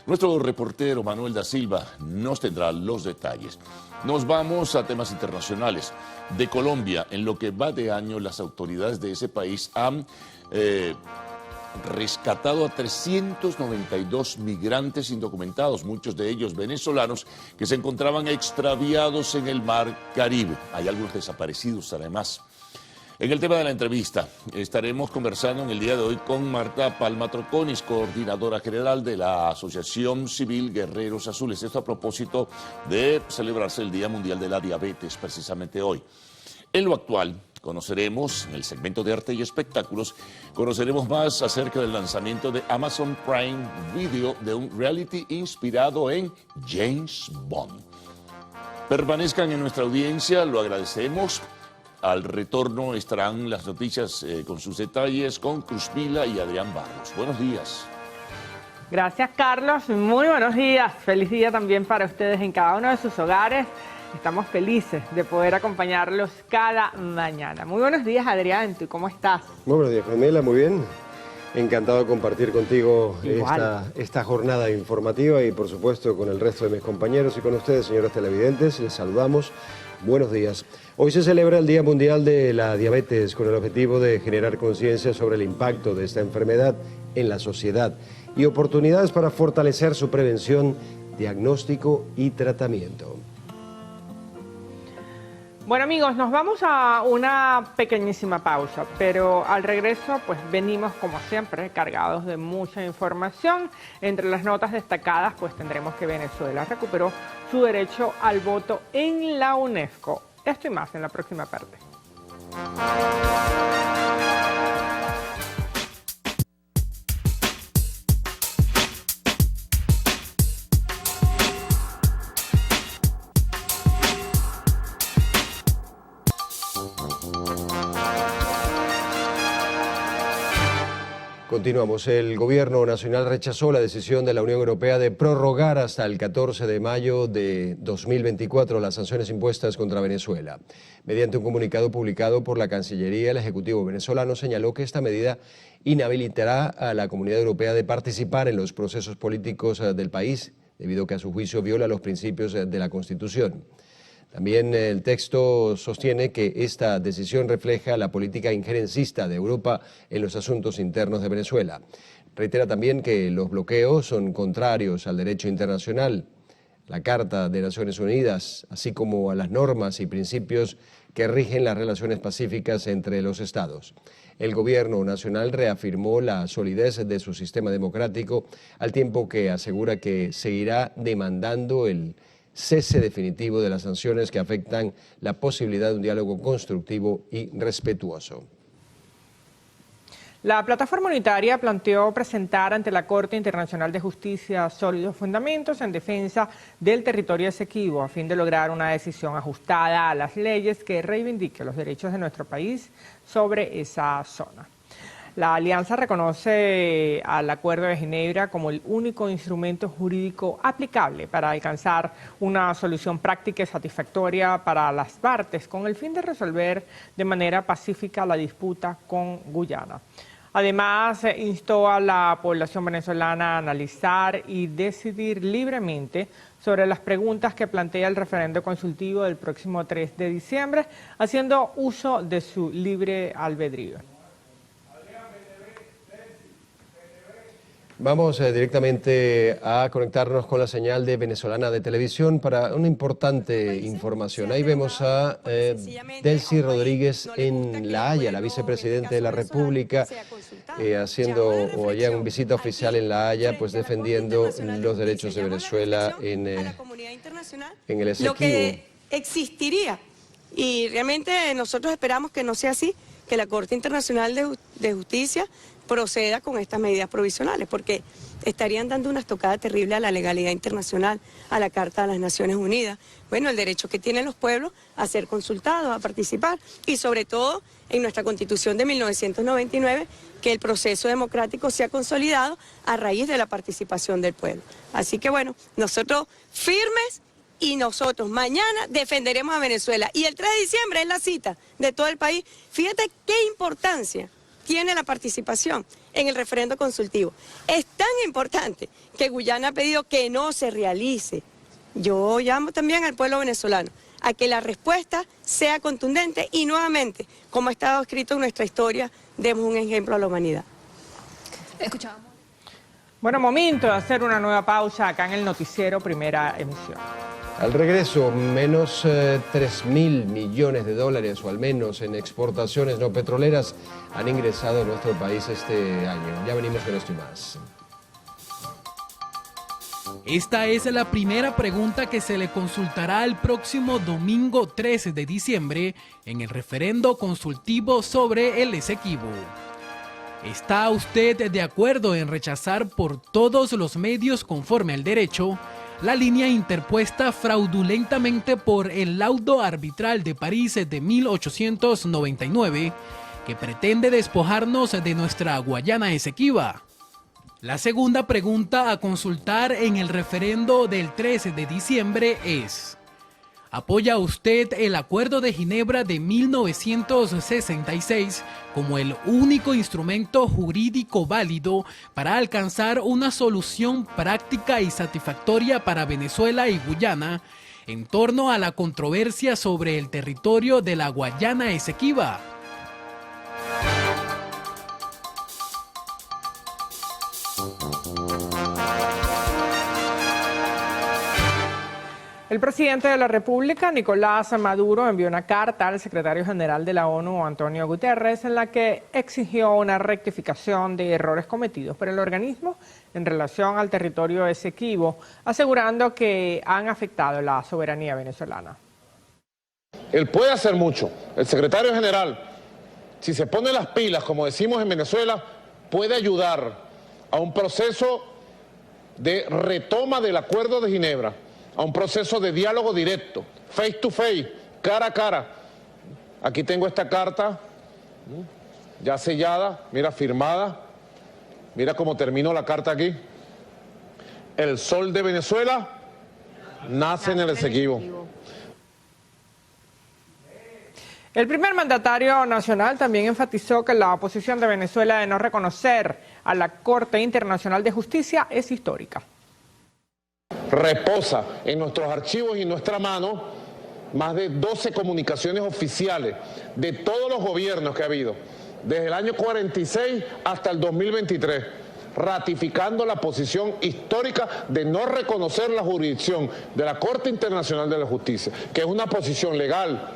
Nuestro reportero Manuel da Silva nos tendrá los detalles. Nos vamos a temas internacionales. De Colombia, en lo que va de año, las autoridades de ese país han rescatado a 392 migrantes indocumentados, muchos de ellos venezolanos, que se encontraban extraviados en el mar Caribe. Hay algunos desaparecidos además. En el tema de la entrevista, estaremos conversando en el día de hoy con Marta Palma Troconis, coordinadora general de la Asociación Civil Guerreros Azules. Esto a propósito de celebrarse el Día Mundial de la Diabetes, precisamente hoy. En lo actual, conoceremos, en el segmento de arte y espectáculos, conoceremos más acerca del lanzamiento de Amazon Prime Video de un reality inspirado en James Bond. Permanezcan en nuestra audiencia, lo agradecemos. Al retorno estarán las noticias con sus detalles con Cruz Vila y Adrián Barros. Buenos días. Gracias, Carlos. Muy buenos días. Feliz día también para ustedes en cada uno de sus hogares. Estamos felices de poder acompañarlos cada mañana. Muy buenos días, Adrián. ¿Tú cómo estás? Muy buenos días, Pamela. Muy bien. Encantado de compartir contigo esta jornada informativa y, por supuesto, con el resto de mis compañeros y con ustedes, señores televidentes. Les saludamos. Buenos días. Hoy se celebra el Día Mundial de la Diabetes con el objetivo de generar conciencia sobre el impacto de esta enfermedad en la sociedad y oportunidades para fortalecer su prevención, diagnóstico y tratamiento. Bueno, amigos, nos vamos a una pequeñísima pausa, pero al regreso pues venimos como siempre cargados de mucha información. Entre las notas destacadas pues tendremos que Venezuela recuperó su derecho al voto en la UNESCO. Esto y más en la próxima parte. Continuamos. El Gobierno Nacional rechazó la decisión de la Unión Europea de prorrogar hasta el 14 de mayo de 2024 las sanciones impuestas contra Venezuela. Mediante un comunicado publicado por la Cancillería, el Ejecutivo venezolano señaló que esta medida inhabilitará a la Comunidad Europea de participar en los procesos políticos del país, debido a que a su juicio viola los principios de la Constitución. También el texto sostiene que esta decisión refleja la política injerencista de Europa en los asuntos internos de Venezuela. Reitera también que los bloqueos son contrarios al derecho internacional, la Carta de Naciones Unidas, así como a las normas y principios que rigen las relaciones pacíficas entre los estados. El Gobierno Nacional reafirmó la solidez de su sistema democrático, al tiempo que asegura que seguirá demandando el cese definitivo de las sanciones que afectan la posibilidad de un diálogo constructivo y respetuoso. La plataforma unitaria planteó presentar ante la Corte Internacional de Justicia sólidos fundamentos en defensa del territorio Esequibo a fin de lograr una decisión ajustada a las leyes que reivindique los derechos de nuestro país sobre esa zona. La alianza reconoce al Acuerdo de Ginebra como el único instrumento jurídico aplicable para alcanzar una solución práctica y satisfactoria para las partes, con el fin de resolver de manera pacífica la disputa con Guyana. Además, instó a la población venezolana a analizar y decidir libremente sobre las preguntas que plantea el referendo consultivo del próximo 3 de diciembre, haciendo uso de su libre albedrío. Vamos directamente a conectarnos con la señal de Venezolana de Televisión para una importante información. Ahí vemos a Delcy Rodríguez en La Haya, la vicepresidenta de la República, haciendo o allá en visita oficial en La Haya, pues defendiendo los derechos de Venezuela en el Esequibo. Lo que existiría, y realmente nosotros esperamos que no sea así, que la Corte Internacional de Justicia proceda con estas medidas provisionales, porque estarían dando una estocada terrible a la legalidad internacional, a la Carta de las Naciones Unidas, bueno, el derecho que tienen los pueblos a ser consultados, a participar, y sobre todo en nuestra Constitución de 1999, que el proceso democrático sea consolidado a raíz de la participación del pueblo. Así que bueno, nosotros firmes, y nosotros mañana defenderemos a Venezuela, y el 3 de diciembre es la cita de todo el país. Fíjate qué importancia tiene la participación en el referendo consultivo. Es tan importante que Guyana ha pedido que no se realice. Yo llamo también al pueblo venezolano a que la respuesta sea contundente y nuevamente, como ha estado escrito en nuestra historia, demos un ejemplo a la humanidad. Escuchamos. Bueno, momento de hacer una nueva pausa acá en el noticiero Primera Emisión. Al regreso, menos 3.000 millones de dólares, o al menos en exportaciones no petroleras, han ingresado a nuestro país este año. Ya venimos con esto y más. Esta es la primera pregunta que se le consultará el próximo domingo 13 de diciembre en el referendo consultivo sobre el Esequibo. ¿Está usted de acuerdo en rechazar por todos los medios conforme al derecho la línea interpuesta fraudulentamente por el laudo arbitral de París de 1899 que pretende despojarnos de nuestra Guayana Esequiba? La segunda pregunta a consultar en el referendo del 13 de diciembre es: ¿apoya usted el Acuerdo de Ginebra de 1966 como el único instrumento jurídico válido para alcanzar una solución práctica y satisfactoria para Venezuela y Guyana en torno a la controversia sobre el territorio de la Guayana Esequiba? El presidente de la República, Nicolás Maduro, envió una carta al secretario general de la ONU, Antonio Guterres, en la que exigió una rectificación de errores cometidos por el organismo en relación al territorio Esequibo, asegurando que han afectado la soberanía venezolana. Él puede hacer mucho. El secretario general, si se pone las pilas, como decimos en Venezuela, puede ayudar a un proceso de retoma del Acuerdo de Ginebra, a un proceso de diálogo directo, face to face, cara a cara. Aquí tengo esta carta, ya sellada, mira, firmada, Mira cómo terminó la carta aquí. El sol de Venezuela nace en el Esequibo. El primer mandatario nacional también enfatizó que la posición de Venezuela de no reconocer a la Corte Internacional de Justicia es histórica. Reposa en nuestros archivos y en nuestra mano más de 12 comunicaciones oficiales de todos los gobiernos que ha habido, desde el año 46 hasta el 2023, ratificando la posición histórica de no reconocer la jurisdicción de la Corte Internacional de la Justicia, que es una posición legal.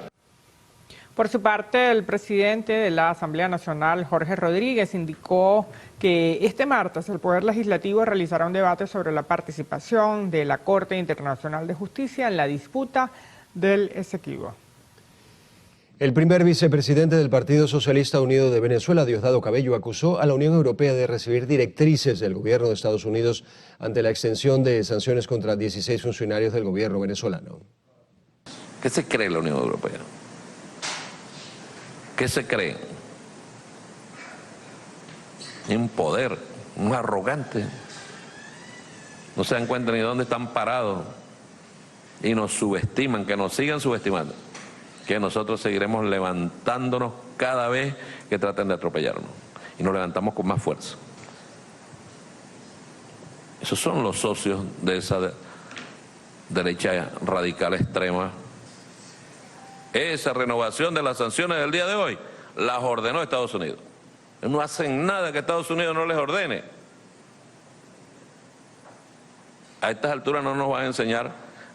Por su parte, el presidente de la Asamblea Nacional, Jorge Rodríguez, indicó que este martes el Poder Legislativo realizará un debate sobre la participación de la Corte Internacional de Justicia en la disputa del Esequibo. El primer vicepresidente del Partido Socialista Unido de Venezuela, Diosdado Cabello, acusó a la Unión Europea de recibir directrices del gobierno de Estados Unidos ante la extensión de sanciones contra 16 funcionarios del gobierno venezolano. ¿Qué se cree la Unión Europea? ¿Qué se cree? Un poder, un arrogante. No se dan cuenta ni dónde están parados y nos subestiman, que nos sigan subestimando, que nosotros seguiremos levantándonos cada vez que traten de atropellarnos y nos levantamos con más fuerza. Esos son los socios de esa derecha radical extrema. Esa renovación de las sanciones del día de hoy las ordenó Estados Unidos. No hacen nada que Estados Unidos no les ordene. A estas alturas no nos van a enseñar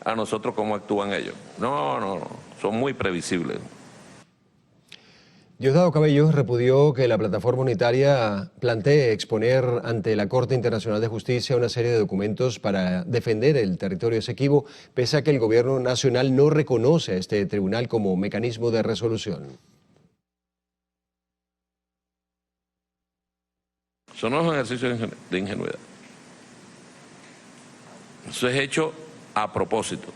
a nosotros cómo actúan ellos. No, son muy previsibles. Diosdado Cabello repudió que la plataforma unitaria plantee exponer ante la Corte Internacional de Justicia una serie de documentos para defender el territorio Esequibo, pese a que el gobierno nacional no reconoce a este tribunal como mecanismo de resolución. Eso no es un ejercicio de ingenuidad. Eso es hecho a propósito.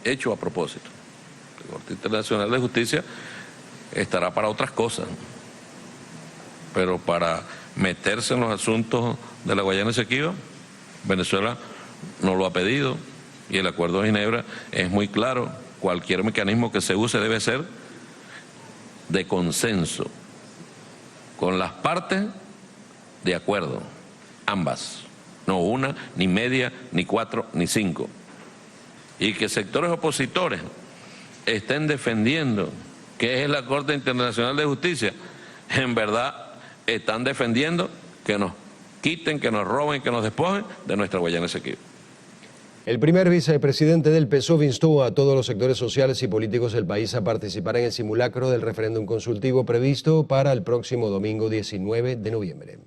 Hecho a propósito. La Corte Internacional de Justicia estará para otras cosas, pero para meterse en los asuntos de la Guayana Esequiba, Venezuela no lo ha pedido y el Acuerdo de Ginebra es muy claro. Cualquier mecanismo que se use debe ser de consenso, con las partes de acuerdo, ambas, no una, ni media, ni 4, ni 5. Y que sectores opositores estén defendiendo que es la Corte Internacional de Justicia, en verdad están defendiendo que nos quiten, que nos roben, que nos despojen de nuestra Guayana Esequiba. El primer vicepresidente del PSOV instó a todos los sectores sociales y políticos del país a participar en el simulacro del referéndum consultivo previsto para el próximo domingo 19 de noviembre.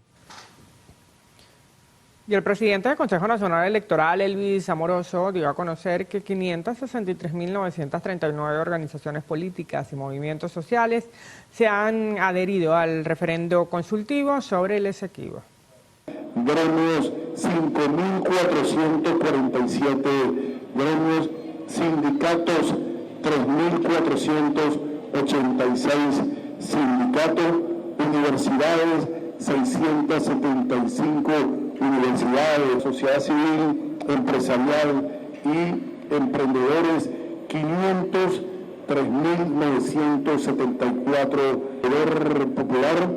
Y el presidente del Consejo Nacional Electoral, Elvis Amoroso, dio a conocer que 563.939 organizaciones políticas y movimientos sociales se han adherido al referendo consultivo sobre el Esequibo. Gremios 5.447 gremios, sindicatos 3.486 sindicatos, universidades 675 universidades, sociedad civil, empresarial y emprendedores 503.974, poder popular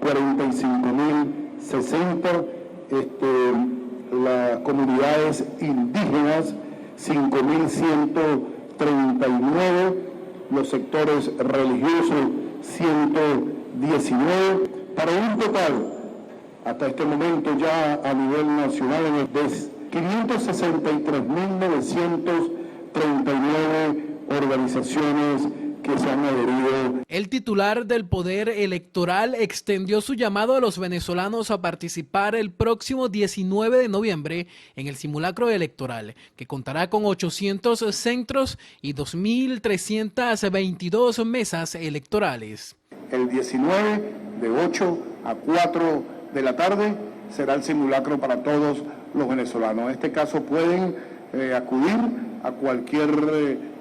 45.060, las comunidades indígenas 5.139, los sectores religiosos 119, para un total hasta este momento ya a nivel nacional de 563.939 organizaciones que se han adherido. El titular del Poder Electoral extendió su llamado a los venezolanos a participar el próximo 19 de noviembre en el simulacro electoral, que contará con 800 centros y 2.322 mesas electorales. El 19 de 8 a 4 de la tarde será el simulacro para todos los venezolanos. En este caso pueden acudir a cualquier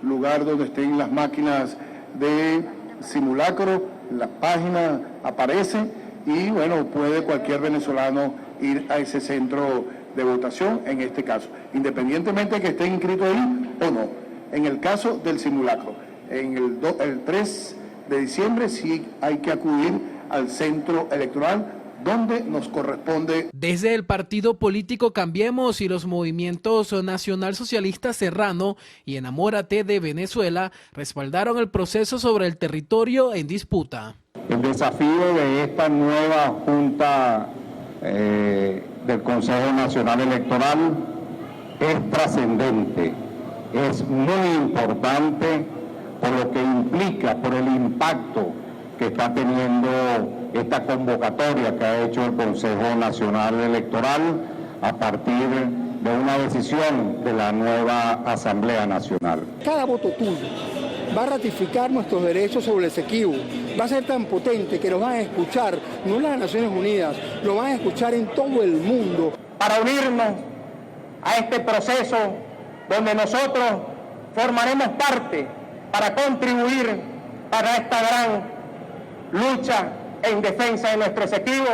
lugar donde estén las máquinas de simulacro la página aparece y bueno, puede cualquier venezolano ir a ese centro de votación en este caso, independientemente de que esté inscrito ahí o no. En el caso del simulacro, en el 3 de diciembre sí hay que acudir al centro electoral donde nos corresponde. Desde el partido político Cambiemos y los movimientos Nacional Socialista Serrano y Enamórate de Venezuela respaldaron el proceso sobre el territorio en disputa. El desafío de esta nueva Junta del Consejo Nacional Electoral es trascendente, es muy importante por lo que implica, por el impacto que está teniendo esta convocatoria que ha hecho el Consejo Nacional Electoral a partir de una decisión de la nueva Asamblea Nacional. Cada voto tuyo va a ratificar nuestros derechos sobre el Esequibo, va a ser tan potente que nos van a escuchar, no en las Naciones Unidas, lo van a escuchar en todo el mundo. Para unirnos a este proceso donde nosotros formaremos parte para contribuir para esta gran lucha en defensa de nuestro Esequibo,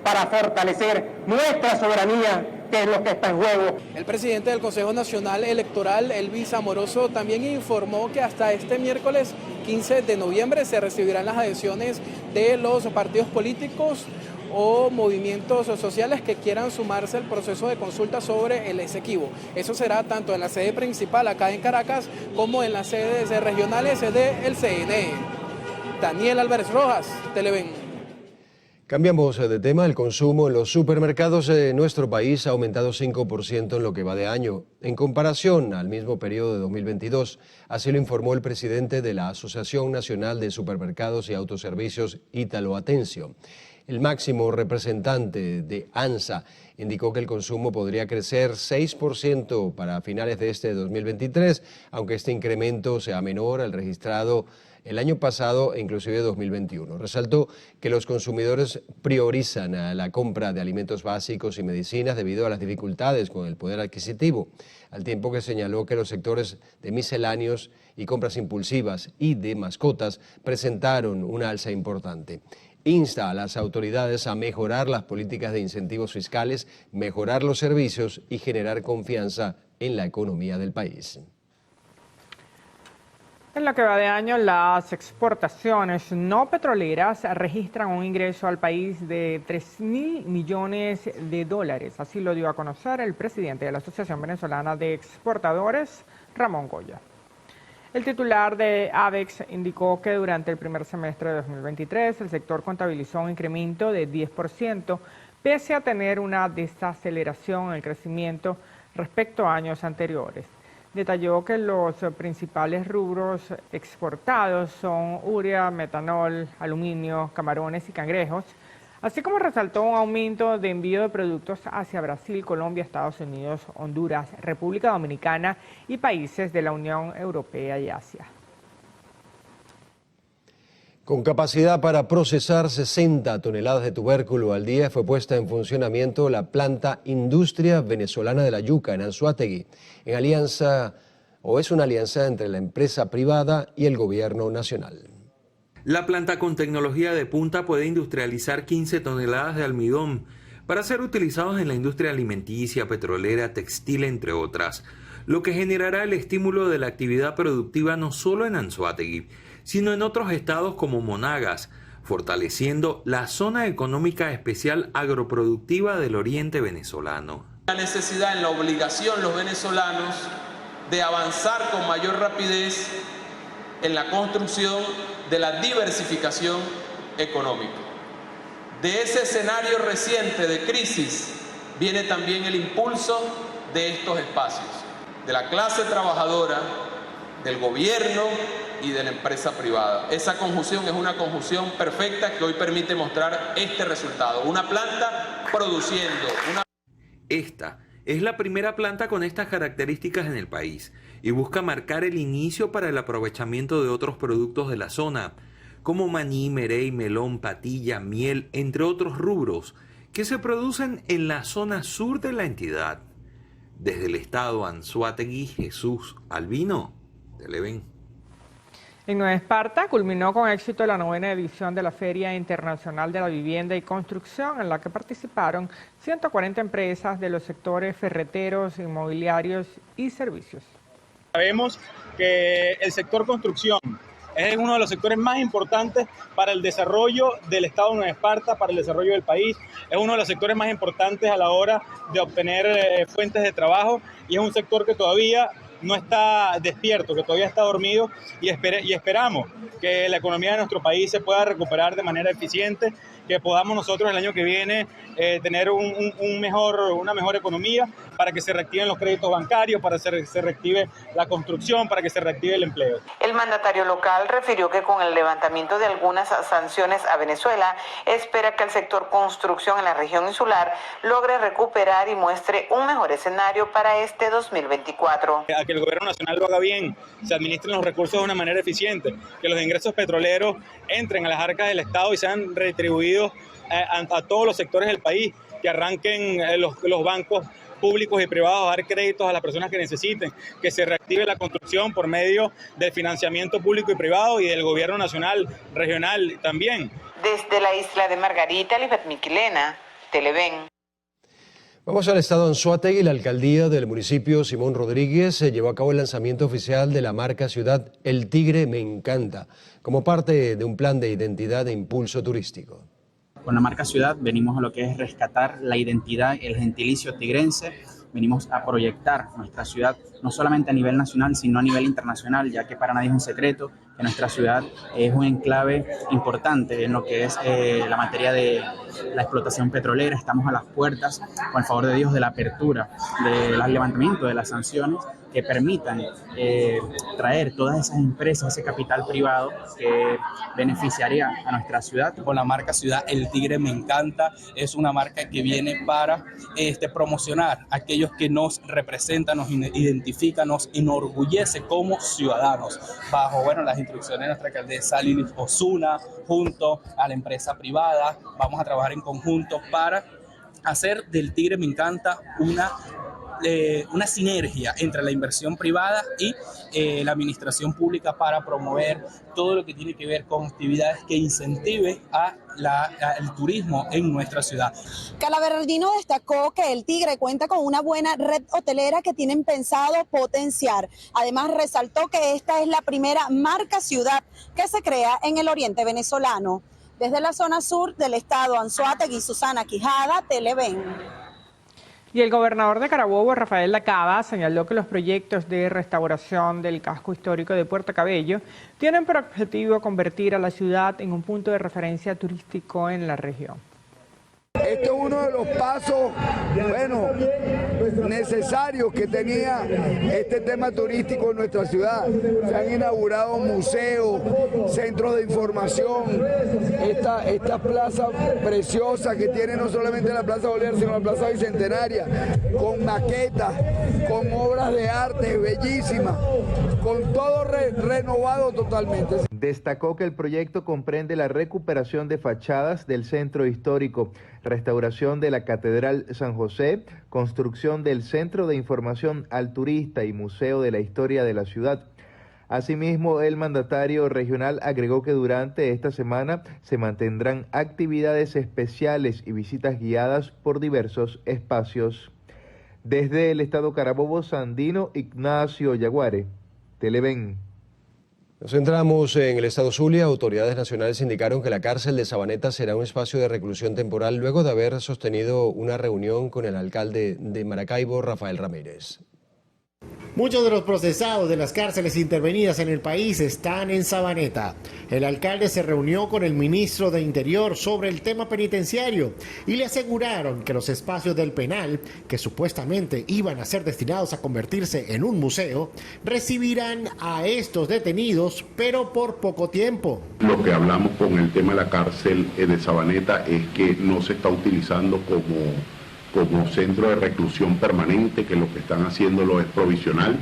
para fortalecer nuestra soberanía, que es lo que está en juego. El presidente del Consejo Nacional Electoral, Elvis Amoroso, también informó que hasta este miércoles 15 de noviembre se recibirán las adhesiones de los partidos políticos o movimientos sociales que quieran sumarse al proceso de consulta sobre el Esequibo. Eso será tanto en la sede principal acá en Caracas como en las sedes regionales del CNE. Daniel Álvarez Rojas, Televen. Cambiamos de tema. El consumo en los supermercados de nuestro país ha aumentado 5% en lo que va de año, en comparación al mismo periodo de 2022. Así lo informó el presidente de la Asociación Nacional de Supermercados y Autoservicios, Ítalo Atencio. El máximo representante de ANSA indicó que el consumo podría crecer 6% para finales de este 2023, aunque este incremento sea menor al registrado el año pasado e inclusive 2021. Resaltó que los consumidores priorizan la compra de alimentos básicos y medicinas debido a las dificultades con el poder adquisitivo, al tiempo que señaló que los sectores de misceláneos y compras impulsivas y de mascotas presentaron una alza importante. Insta a las autoridades a mejorar las políticas de incentivos fiscales, mejorar los servicios y generar confianza en la economía del país. En lo que va de año, las exportaciones no petroleras registran un ingreso al país de 3.000 millones de dólares. Así lo dio a conocer el presidente de la Asociación Venezolana de Exportadores, Ramón Goya. El titular de AVEX indicó que durante el primer semestre de 2023 el sector contabilizó un incremento de 10%, pese a tener una desaceleración en el crecimiento respecto a años anteriores. Detalló que los principales rubros exportados son urea, metanol, aluminio, camarones y cangrejos, así como resaltó un aumento de envío de productos hacia Brasil, Colombia, Estados Unidos, Honduras, República Dominicana y países de la Unión Europea y Asia. Con capacidad para procesar 60 toneladas de tubérculo al día, fue puesta en funcionamiento la planta Industria Venezolana de la Yuca en Anzoátegui, es una alianza entre la empresa privada y el gobierno nacional. La planta con tecnología de punta puede industrializar 15 toneladas de almidón para ser utilizados en la industria alimenticia, petrolera, textil, entre otras, lo que generará el estímulo de la actividad productiva no solo en Anzoátegui, sino en otros estados como Monagas, fortaleciendo la zona económica especial agroproductiva del oriente venezolano. La necesidad, la obligación los venezolanos de avanzar con mayor rapidez en la construcción de la diversificación económica. De ese escenario reciente de crisis viene también el impulso de estos espacios, de la clase trabajadora, del gobierno y de la empresa privada. Esa conjunción es una conjunción perfecta que hoy permite mostrar este resultado. Una planta produciendo Esta es la primera planta con estas características en el país y busca marcar el inicio para el aprovechamiento de otros productos de la zona, como maní, merey, melón, patilla, miel, entre otros rubros, que se producen en la zona sur de la entidad. Desde el estado Anzoátegui, Jesús Albino, Televen. En Nueva Esparta culminó con éxito la 9ª edición de la Feria Internacional de la Vivienda y Construcción, en la que participaron 140 empresas de los sectores ferreteros, inmobiliarios y servicios. Sabemos que el sector construcción es uno de los sectores más importantes para el desarrollo del Estado de Nueva Esparta, para el desarrollo del país. Es uno de los sectores más importantes a la hora de obtener fuentes de trabajo y es un sector que todavía no está despierto, que todavía está dormido y esperamos que la economía de nuestro país se pueda recuperar de manera eficiente, que podamos nosotros el año que viene tener una mejor economía para que se reactiven los créditos bancarios, para que se reactive la construcción, para que se reactive el empleo. El mandatario local refirió que con el levantamiento de algunas sanciones a Venezuela, espera que el sector construcción en la región insular logre recuperar y muestre un mejor escenario para este 2024. A que el gobierno nacional lo haga bien, se administren los recursos de una manera eficiente, que los ingresos petroleros entren a las arcas del Estado y sean retribuidos a todos los sectores del país, que arranquen los bancos públicos y privados a dar créditos a las personas que necesiten, que se reactive la construcción por medio del financiamiento público y privado y del gobierno nacional, regional también. Desde la isla de Margarita, Lisbeth Miquilena, Televen. Vamos al estado Anzoátegui. La alcaldía del municipio Simón Rodríguez llevó a cabo el lanzamiento oficial de la marca ciudad El Tigre Me Encanta, como parte de un plan de identidad e impulso turístico. Con la marca ciudad venimos a lo que es rescatar la identidad, el gentilicio tigrense. Venimos a proyectar nuestra ciudad no solamente a nivel nacional, sino a nivel internacional, ya que para nadie es un secreto que nuestra ciudad es un enclave importante en lo que es la materia de la explotación petrolera. Estamos a las puertas, con el favor de Dios, de la apertura, del levantamiento de las sanciones que permitan traer todas esas empresas, ese capital privado que beneficiaría a nuestra ciudad. Con la marca Ciudad El Tigre Me Encanta, es una marca que viene para promocionar a aquellos que nos representan, nos identifican, nos enorgullece como ciudadanos, bajo las instrucciones de nuestra alcaldesa Lili Osuna, junto a la empresa privada. Vamos a trabajar en conjunto para hacer del Tigre Me Encanta una sinergia entre la inversión privada y la administración pública para promover todo lo que tiene que ver con actividades que incentive el turismo en nuestra ciudad. Calaberardino destacó que el Tigre cuenta con una buena red hotelera que tienen pensado potenciar. Además, resaltó que esta es la primera marca ciudad que se crea en el oriente venezolano. Desde la zona sur del estado Anzoátegui, Susana Quijada, Televen. Y el gobernador de Carabobo, Rafael Lacaba, señaló que los proyectos de restauración del casco histórico de Puerto Cabello tienen por objetivo convertir a la ciudad en un punto de referencia turístico en la región. Este es uno de los pasos, necesarios que tenía este tema turístico en nuestra ciudad. Se han inaugurado museos, centros de información, esta plaza preciosa que tiene no solamente la Plaza Bolívar, sino la Plaza Bicentenaria, con maquetas, con obras de arte bellísimas, con todo renovado totalmente. Destacó que el proyecto comprende la recuperación de fachadas del centro histórico, restauración de la Catedral San José, construcción del Centro de Información al Turista y Museo de la Historia de la Ciudad. Asimismo, el mandatario regional agregó que durante esta semana se mantendrán actividades especiales y visitas guiadas por diversos espacios. Desde el estado Carabobo, Sandino Ignacio Yaguare, Televen. Nos centramos en el estado Zulia. Autoridades nacionales indicaron que la cárcel de Sabaneta será un espacio de reclusión temporal luego de haber sostenido una reunión con el alcalde de Maracaibo, Rafael Ramírez. Muchos de los procesados de las cárceles intervenidas en el país están en Sabaneta. El alcalde se reunió con el ministro de Interior sobre el tema penitenciario y le aseguraron que los espacios del penal, que supuestamente iban a ser destinados a convertirse en un museo, recibirán a estos detenidos, pero por poco tiempo. Lo que hablamos con el tema de la cárcel de Sabaneta es que no se está utilizando como centro de reclusión permanente, que lo que están haciéndolo es provisional.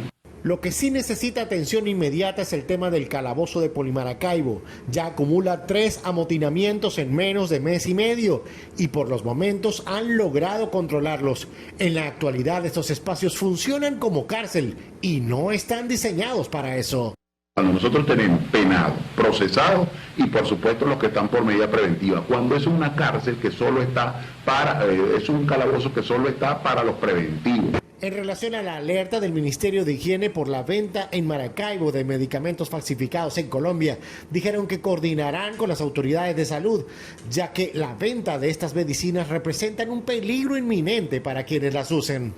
Lo que sí necesita atención inmediata es el tema del calabozo de Polimaracaibo. Ya acumula 3 amotinamientos en menos de mes y medio y por los momentos han logrado controlarlos. En la actualidad estos espacios funcionan como cárcel y no están diseñados para eso. Cuando nosotros tenemos penados, procesados y por supuesto los que están por medida preventiva, cuando es una cárcel que solo está para, es un calabozo que solo está para los preventivos. En relación a la alerta del Ministerio de Higiene por la venta en Maracaibo de medicamentos falsificados en Colombia, dijeron que coordinarán con las autoridades de salud, ya que la venta de estas medicinas representan un peligro inminente para quienes las usen.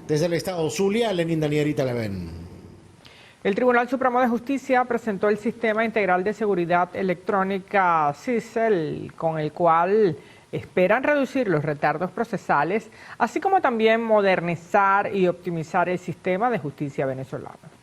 Desde el estado Zulia, Lenín Daniel, Televen. El Tribunal Supremo de Justicia presentó el Sistema Integral de Seguridad Electrónica SISEL, con el cual esperan reducir los retardos procesales, así como también modernizar y optimizar el sistema de justicia venezolano.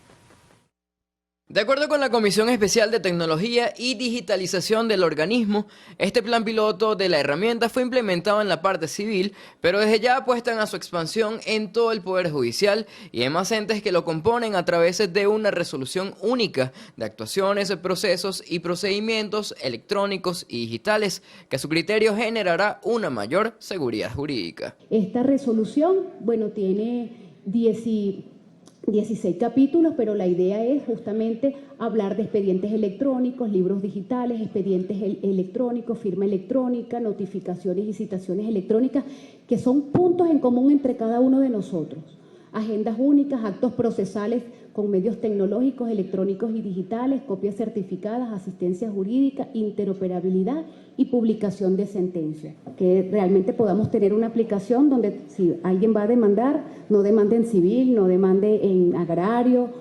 De acuerdo con la Comisión Especial de Tecnología y Digitalización del organismo, este plan piloto de la herramienta fue implementado en la parte civil, pero desde ya apuestan a su expansión en todo el Poder Judicial y en más entes que lo componen a través de una resolución única de actuaciones, procesos y procedimientos electrónicos y digitales, que a su criterio generará una mayor seguridad jurídica. Esta resolución, tiene 16 capítulos, pero la idea es justamente hablar de expedientes electrónicos, libros digitales, expedientes electrónicos, firma electrónica, notificaciones y citaciones electrónicas, que son puntos en común entre cada uno de nosotros. Agendas únicas, actos procesales con medios tecnológicos, electrónicos y digitales, copias certificadas, asistencia jurídica, interoperabilidad y publicación de sentencia. Que realmente podamos tener una aplicación donde si alguien va a demandar, no demande en civil, no demande en agrario,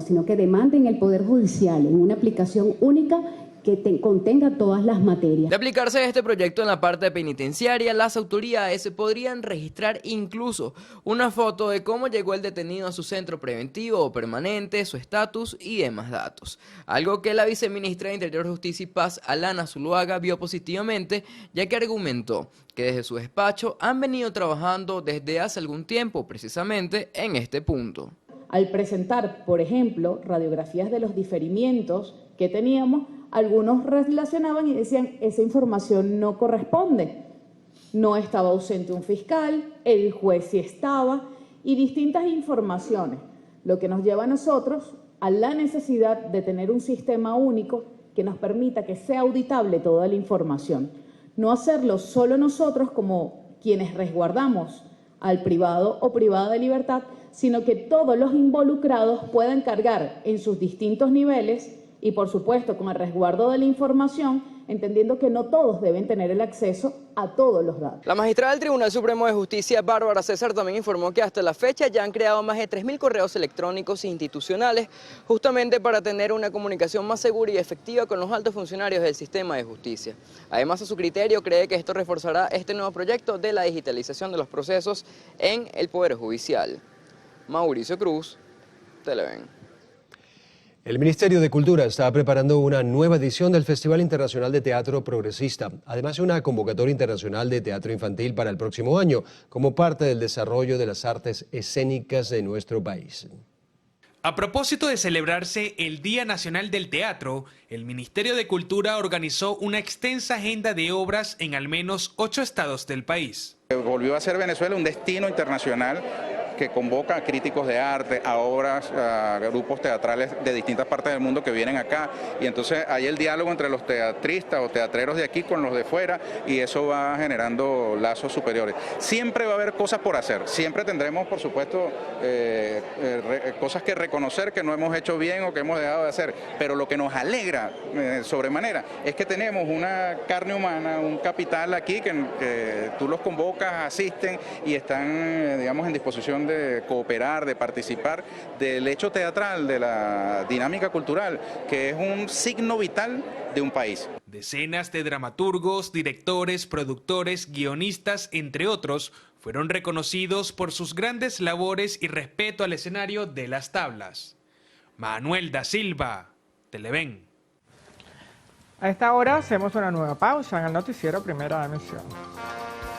sino que demande en el Poder Judicial, en una aplicación única que contenga todas las materias. De aplicarse este proyecto en la parte penitenciaria, las autoridades podrían registrar incluso una foto de cómo llegó el detenido a su centro preventivo o permanente, su estatus y demás datos. Algo que la viceministra de Interior, Justicia y Paz, Alana Zuluaga, vio positivamente, ya que argumentó que desde su despacho han venido trabajando desde hace algún tiempo precisamente en este punto. Al presentar, por ejemplo, radiografías de los diferimientos que teníamos, algunos relacionaban y decían, esa información no corresponde. No estaba ausente un fiscal, el juez sí estaba, y distintas informaciones. Lo que nos lleva a nosotros a la necesidad de tener un sistema único que nos permita que sea auditable toda la información. No hacerlo solo nosotros como quienes resguardamos al privado o privada de libertad, sino que todos los involucrados puedan cargar en sus distintos niveles y, por supuesto, con el resguardo de la información, entendiendo que no todos deben tener el acceso a todos los datos. La magistrada del Tribunal Supremo de Justicia, Bárbara César, también informó que hasta la fecha ya han creado más de 3.000 correos electrónicos institucionales, justamente para tener una comunicación más segura y efectiva con los altos funcionarios del sistema de justicia. Además, a su criterio, cree que esto reforzará este nuevo proyecto de la digitalización de los procesos en el Poder Judicial. Mauricio Cruz, Televen. El Ministerio de Cultura está preparando una nueva edición del Festival Internacional de Teatro Progresista, además de una convocatoria internacional de teatro infantil para el próximo año, como parte del desarrollo de las artes escénicas de nuestro país. A propósito de celebrarse el Día Nacional del Teatro, el Ministerio de Cultura organizó una extensa agenda de obras en al menos 8 estados del país. Volvió a ser Venezuela un destino internacional que convoca a críticos de arte, a obras, a grupos teatrales de distintas partes del mundo que vienen acá, y entonces hay el diálogo entre los teatristas o teatreros de aquí con los de fuera, y eso va generando lazos superiores. Siempre va a haber cosas por hacer, siempre tendremos, por supuesto, cosas que reconocer que no hemos hecho bien o que hemos dejado de hacer, pero lo que nos alegra sobremanera es que tenemos una carne humana, un capital aquí que tú los convocas, asisten y están, digamos, en disposición de cooperar, de participar del hecho teatral, de la dinámica cultural, que es un signo vital de un país. Decenas de dramaturgos, directores, productores, guionistas, entre otros, fueron reconocidos por sus grandes labores y respeto al escenario de las tablas. Manuel da Silva, Televen. A esta hora hacemos una nueva pausa en el noticiero Primera Emisión.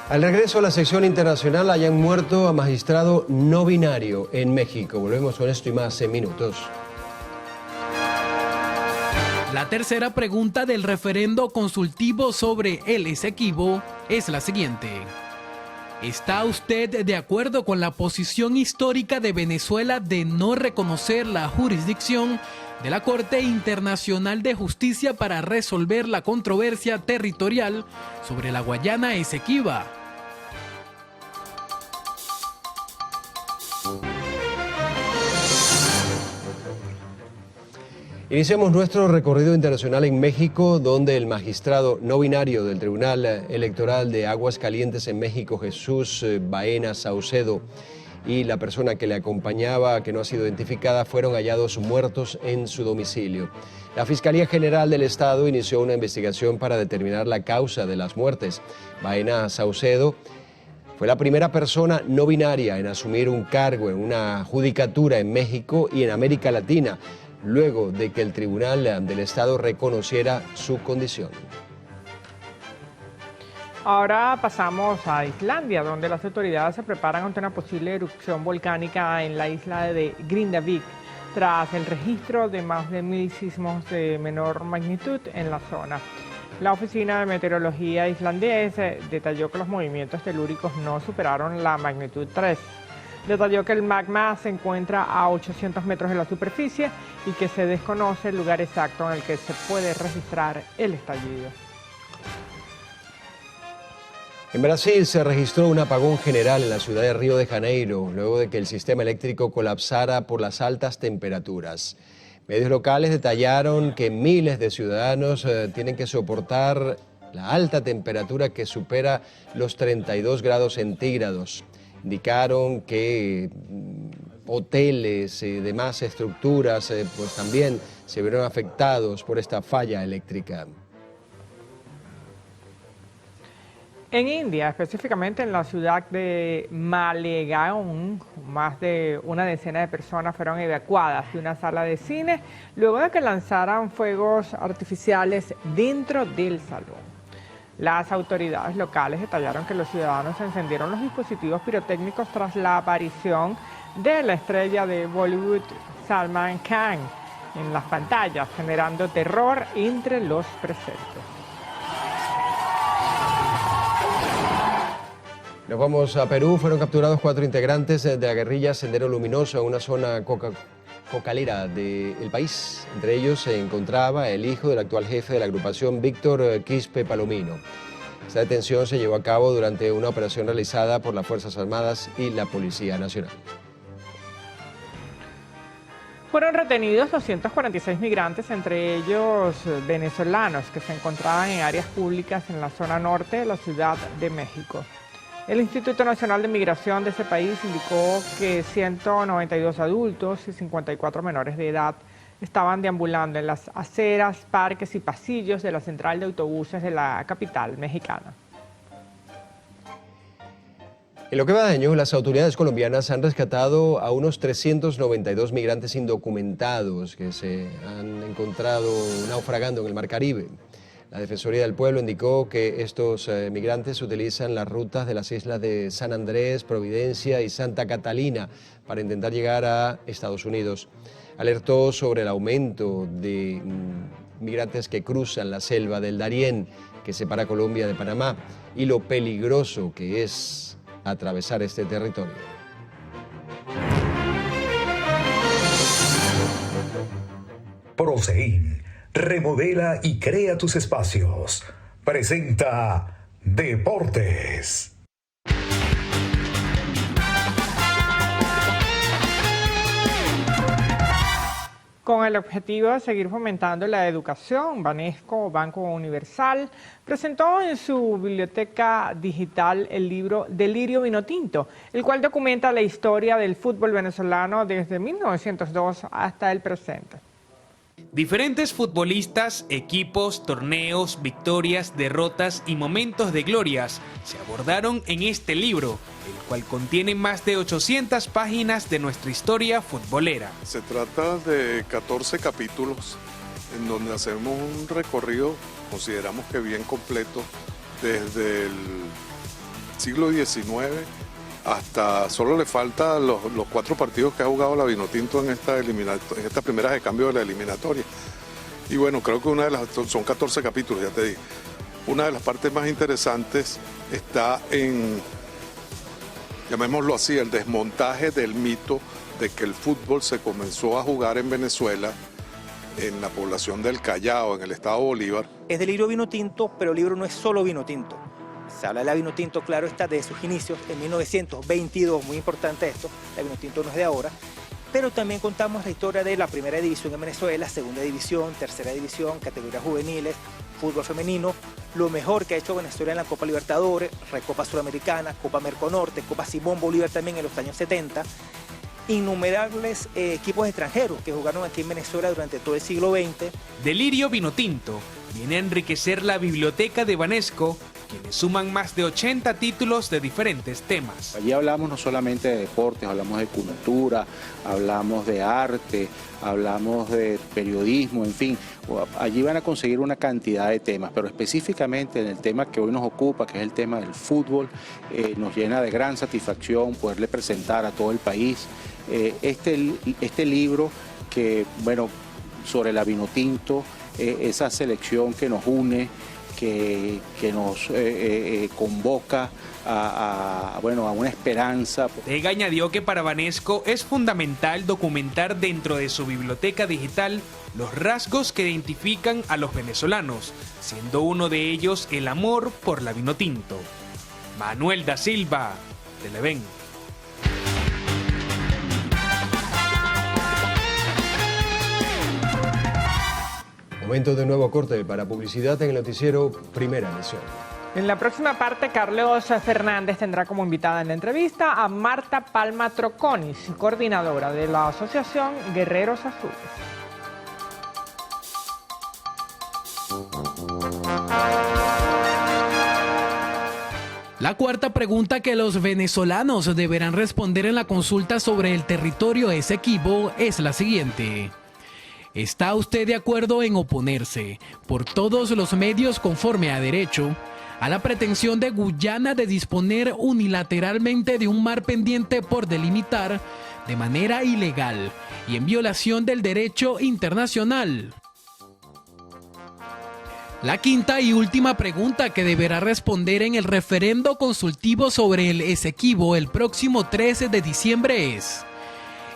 Al regreso a la sección internacional, hayan muerto a magistrado no binario en México. Volvemos con esto y más en minutos. La tercera pregunta del referendo consultivo sobre el Esequibo es la siguiente. ¿Está usted de acuerdo con la posición histórica de Venezuela de no reconocer la jurisdicción de la Corte Internacional de Justicia para resolver la controversia territorial sobre la Guayana Esequiba. Iniciamos nuestro recorrido internacional en México, donde el magistrado no binario del Tribunal Electoral de Aguascalientes en México, Jesús Baena Saucedo, y la persona que le acompañaba, que no ha sido identificada, fueron hallados muertos en su domicilio. La Fiscalía General del Estado inició una investigación para determinar la causa de las muertes. Baena Saucedo fue la primera persona no binaria en asumir un cargo en una judicatura en México y en América Latina, luego de que el Tribunal del Estado reconociera su condición. Ahora pasamos a Islandia, donde las autoridades se preparan ante una posible erupción volcánica en la isla de Grindavik, tras el registro de más de 1000 sismos de menor magnitud en la zona. La Oficina de Meteorología islandesa detalló que los movimientos telúricos no superaron la magnitud 3. Detalló que el magma se encuentra a 800 metros de la superficie y que se desconoce el lugar exacto en el que se puede registrar el estallido. En Brasil se registró un apagón general en la ciudad de Río de Janeiro, luego de que el sistema eléctrico colapsara por las altas temperaturas. Medios locales detallaron que miles de ciudadanos tienen que soportar la alta temperatura que supera los 32 grados centígrados. Indicaron que hoteles y demás estructuras pues también se vieron afectados por esta falla eléctrica. En India, específicamente en la ciudad de Malegaon, más de una decena de personas fueron evacuadas de una sala de cine luego de que lanzaran fuegos artificiales dentro del salón. Las autoridades locales detallaron que los ciudadanos encendieron los dispositivos pirotécnicos tras la aparición de la estrella de Bollywood Salman Khan en las pantallas, generando terror entre los presentes. Nos vamos a Perú. Fueron capturados 4 integrantes de la guerrilla Sendero Luminoso en una zona cocalera del país. Entre ellos se encontraba el hijo del actual jefe de la agrupación, Víctor Quispe Palomino. Esta detención se llevó a cabo durante una operación realizada por las Fuerzas Armadas y la Policía Nacional. Fueron retenidos 246 migrantes, entre ellos venezolanos, que se encontraban en áreas públicas en la zona norte de la Ciudad de México. El Instituto Nacional de Migración de ese país indicó que 192 adultos y 54 menores de edad estaban deambulando en las aceras, parques y pasillos de la central de autobuses de la capital mexicana. En lo que va de año, las autoridades colombianas han rescatado a unos 392 migrantes indocumentados que se han encontrado naufragando en el Mar Caribe. La Defensoría del Pueblo indicó que estos migrantes utilizan las rutas de las islas de San Andrés, Providencia y Santa Catalina para intentar llegar a Estados Unidos. Alertó sobre el aumento de migrantes que cruzan la selva del Darién, que separa Colombia de Panamá, y lo peligroso que es atravesar este territorio. Prosein, remodela y crea tus espacios. Presenta Deportes. Con el objetivo de seguir fomentando la educación, Banesco, Banco Universal, presentó en su biblioteca digital el libro Delirio Vinotinto, el cual documenta la historia del fútbol venezolano desde 1902 hasta el presente. Diferentes futbolistas, equipos, torneos, victorias, derrotas y momentos de glorias se abordaron en este libro, el cual contiene más de 800 páginas de nuestra historia futbolera. Se trata de 14 capítulos en donde hacemos un recorrido, consideramos que bien completo, desde el siglo XIX hasta solo le faltan los 4 partidos que ha jugado la Vinotinto en esta primera de cambio de la eliminatoria. Y bueno, creo que son 14 capítulos, ya te dije. Una de las partes más interesantes está en, llamémoslo así, el desmontaje del mito de que el fútbol se comenzó a jugar en Venezuela en la población del Callao, en el estado Bolívar. Es de Lirio Vino Tinto, pero el libro no es solo vino tinto. Se habla de la vino tinto, claro está, de sus inicios en 1922, muy importante esto, la vino tinto no es de ahora, pero también contamos la historia de la primera división en Venezuela, segunda división, tercera división, categorías juveniles, fútbol femenino, lo mejor que ha hecho Venezuela en la Copa Libertadores, Recopa Suramericana, Copa Merconorte, Copa Simón Bolívar también en los años 70, innumerables equipos extranjeros que jugaron aquí en Venezuela durante todo el siglo XX. Delirio Vinotinto viene a enriquecer la biblioteca de Banesco, quienes suman más de 80 títulos de diferentes temas. Allí hablamos no solamente de deportes, hablamos de cultura, hablamos de arte, hablamos de periodismo, en fin. Allí van a conseguir una cantidad de temas, pero específicamente en el tema que hoy nos ocupa, que es el tema del fútbol, nos llena de gran satisfacción poderle presentar a todo el país este libro que, bueno, sobre la Vinotinto, esa selección que nos une, que nos convoca a una esperanza. Ortega añadió que para Banesco es fundamental documentar dentro de su biblioteca digital los rasgos que identifican a los venezolanos, siendo uno de ellos el amor por la Vinotinto. Manuel da Silva, Televen. Momento de nuevo corte para publicidad en el noticiero Primera Emisión. En la próxima parte, Carlos Fernández tendrá como invitada en la entrevista a Marta Palma Troconis, coordinadora de la Asociación Guerreros Azules. La cuarta pregunta que los venezolanos deberán responder en la consulta sobre el territorio Esequibo es la siguiente. ¿Está usted de acuerdo en oponerse, por todos los medios conforme a derecho, a la pretensión de Guyana de disponer unilateralmente de un mar pendiente por delimitar de manera ilegal y en violación del derecho internacional? La quinta y última pregunta que deberá responder en el referendo consultivo sobre el Esequibo el próximo 13 de diciembre es: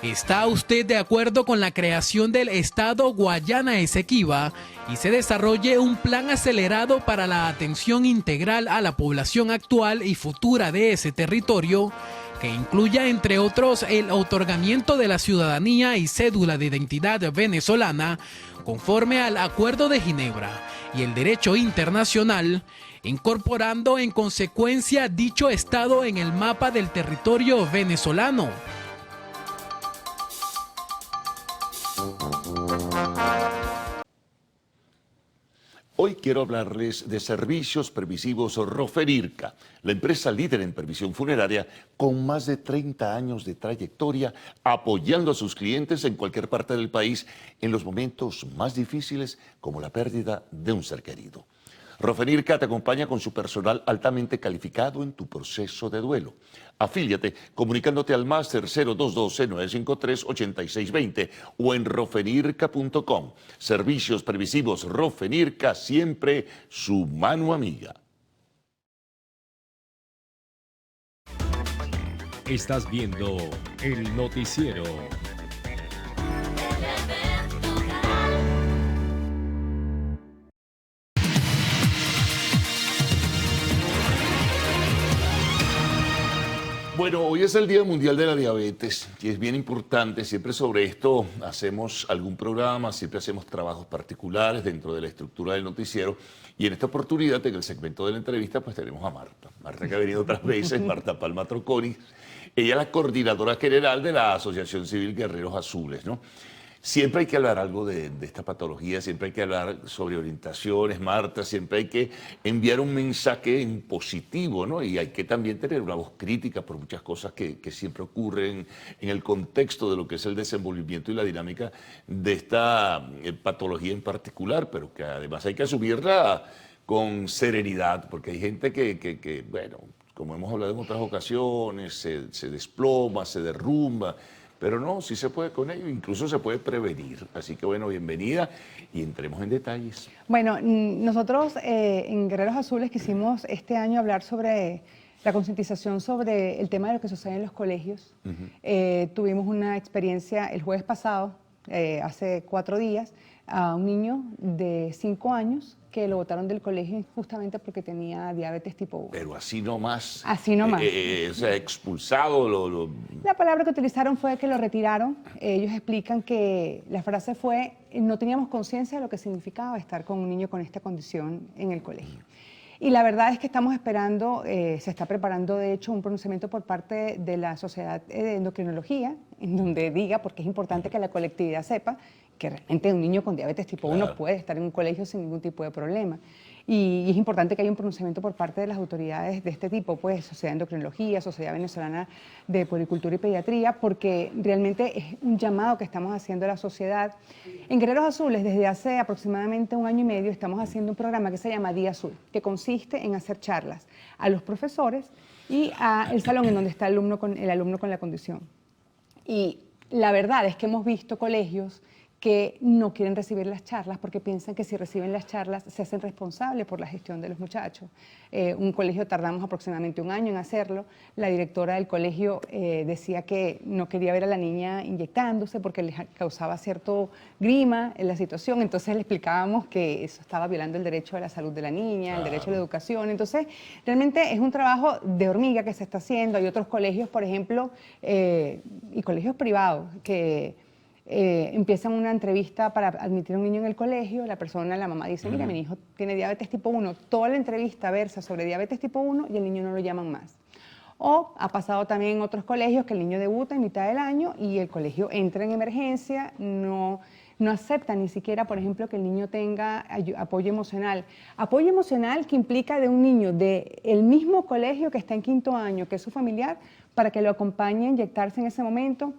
¿está usted de acuerdo con la creación del Estado Guayana Esequiba y se desarrolle un plan acelerado para la atención integral a la población actual y futura de ese territorio, que incluya entre otros el otorgamiento de la ciudadanía y cédula de identidad venezolana conforme al Acuerdo de Ginebra y el derecho internacional, incorporando en consecuencia dicho Estado en el mapa del territorio venezolano? Hoy quiero hablarles de Servicios Previsivos Roferirca, la empresa líder en previsión funeraria con más de 30 años de trayectoria, apoyando a sus clientes en cualquier parte del país en los momentos más difíciles como la pérdida de un ser querido. Roferirca te acompaña con su personal altamente calificado en tu proceso de duelo. Afíliate comunicándote al máster 0212-953-8620 o en roferirca.com. Servicios Previsivos Roferirca, siempre su mano amiga. Estás viendo el noticiero. Bueno, hoy es el Día Mundial de la Diabetes y es bien importante, siempre sobre esto hacemos algún programa, siempre hacemos trabajos particulares dentro de la estructura del noticiero y en esta oportunidad, en el segmento de la entrevista, pues tenemos a Marta. Marta que ha venido otras veces, Marta Palma Troconis. Ella es la coordinadora general de la Asociación Civil Guerreros Azules, ¿no? Siempre hay que hablar algo de esta patología, siempre hay que hablar sobre orientaciones, Marta, siempre hay que enviar un mensaje en positivo, ¿no? Y hay que también tener una voz crítica por muchas cosas que siempre ocurren en el contexto de lo que es el desenvolvimiento y la dinámica de esta patología en particular, pero que además hay que asumirla con serenidad, porque hay gente que bueno, como hemos hablado en otras ocasiones, se desploma, se derrumba. Pero no, sí se puede con ello, incluso se puede prevenir. Así que bueno, bienvenida y entremos en detalles. Bueno, nosotros en Guerreros Azules quisimos este año hablar sobre la concientización sobre el tema de lo que sucede en los colegios. Tuvimos una experiencia el jueves pasado hace 4 días a un niño de 5 años que lo botaron del colegio justamente porque tenía diabetes tipo 1. Pero así nomás. Así nomás. O sea, expulsado. La palabra que utilizaron fue que lo retiraron. Ellos explican que la frase fue: no teníamos conciencia de lo que significaba estar con un niño con esta condición en el colegio. Y la verdad es que estamos esperando, se está preparando de hecho un pronunciamiento por parte de la Sociedad de Endocrinología, en donde diga, porque es importante que la colectividad sepa que realmente un niño con diabetes tipo 1 puede estar en un colegio sin ningún tipo de problema. Y es importante que haya un pronunciamiento por parte de las autoridades de este tipo, pues Sociedad de Endocrinología, Sociedad Venezolana de Puericultura y Pediatría, porque realmente es un llamado que estamos haciendo a la sociedad. En Guerreros Azules, desde hace aproximadamente 1 año y medio, estamos haciendo un programa que se llama Día Azul, que consiste en hacer charlas a los profesores y al salón en donde está el alumno con la condición. Y la verdad es que hemos visto colegios que no quieren recibir las charlas porque piensan que si reciben las charlas se hacen responsables por la gestión de los muchachos. Un colegio tardamos aproximadamente 1 año en hacerlo. La directora del colegio decía que no quería ver a la niña inyectándose porque les causaba cierto grima en la situación. Entonces le explicábamos que eso estaba violando el derecho a la salud de la niña, el derecho a la educación. Entonces realmente es un trabajo de hormiga que se está haciendo. Hay otros colegios, por ejemplo, y colegios privados que empiezan una entrevista para admitir a un niño en el colegio, la mamá dice: mira, mi hijo tiene diabetes tipo 1, toda la entrevista versa sobre diabetes tipo 1 y el niño no lo llaman más. O ha pasado también en otros colegios que el niño debuta en mitad del año y el colegio entra en emergencia, no acepta ni siquiera, por ejemplo, que el niño tenga apoyo emocional. Apoyo emocional que implica de un niño del mismo colegio que está en 5º año, que es su familiar, para que lo acompañe a inyectarse en ese momento,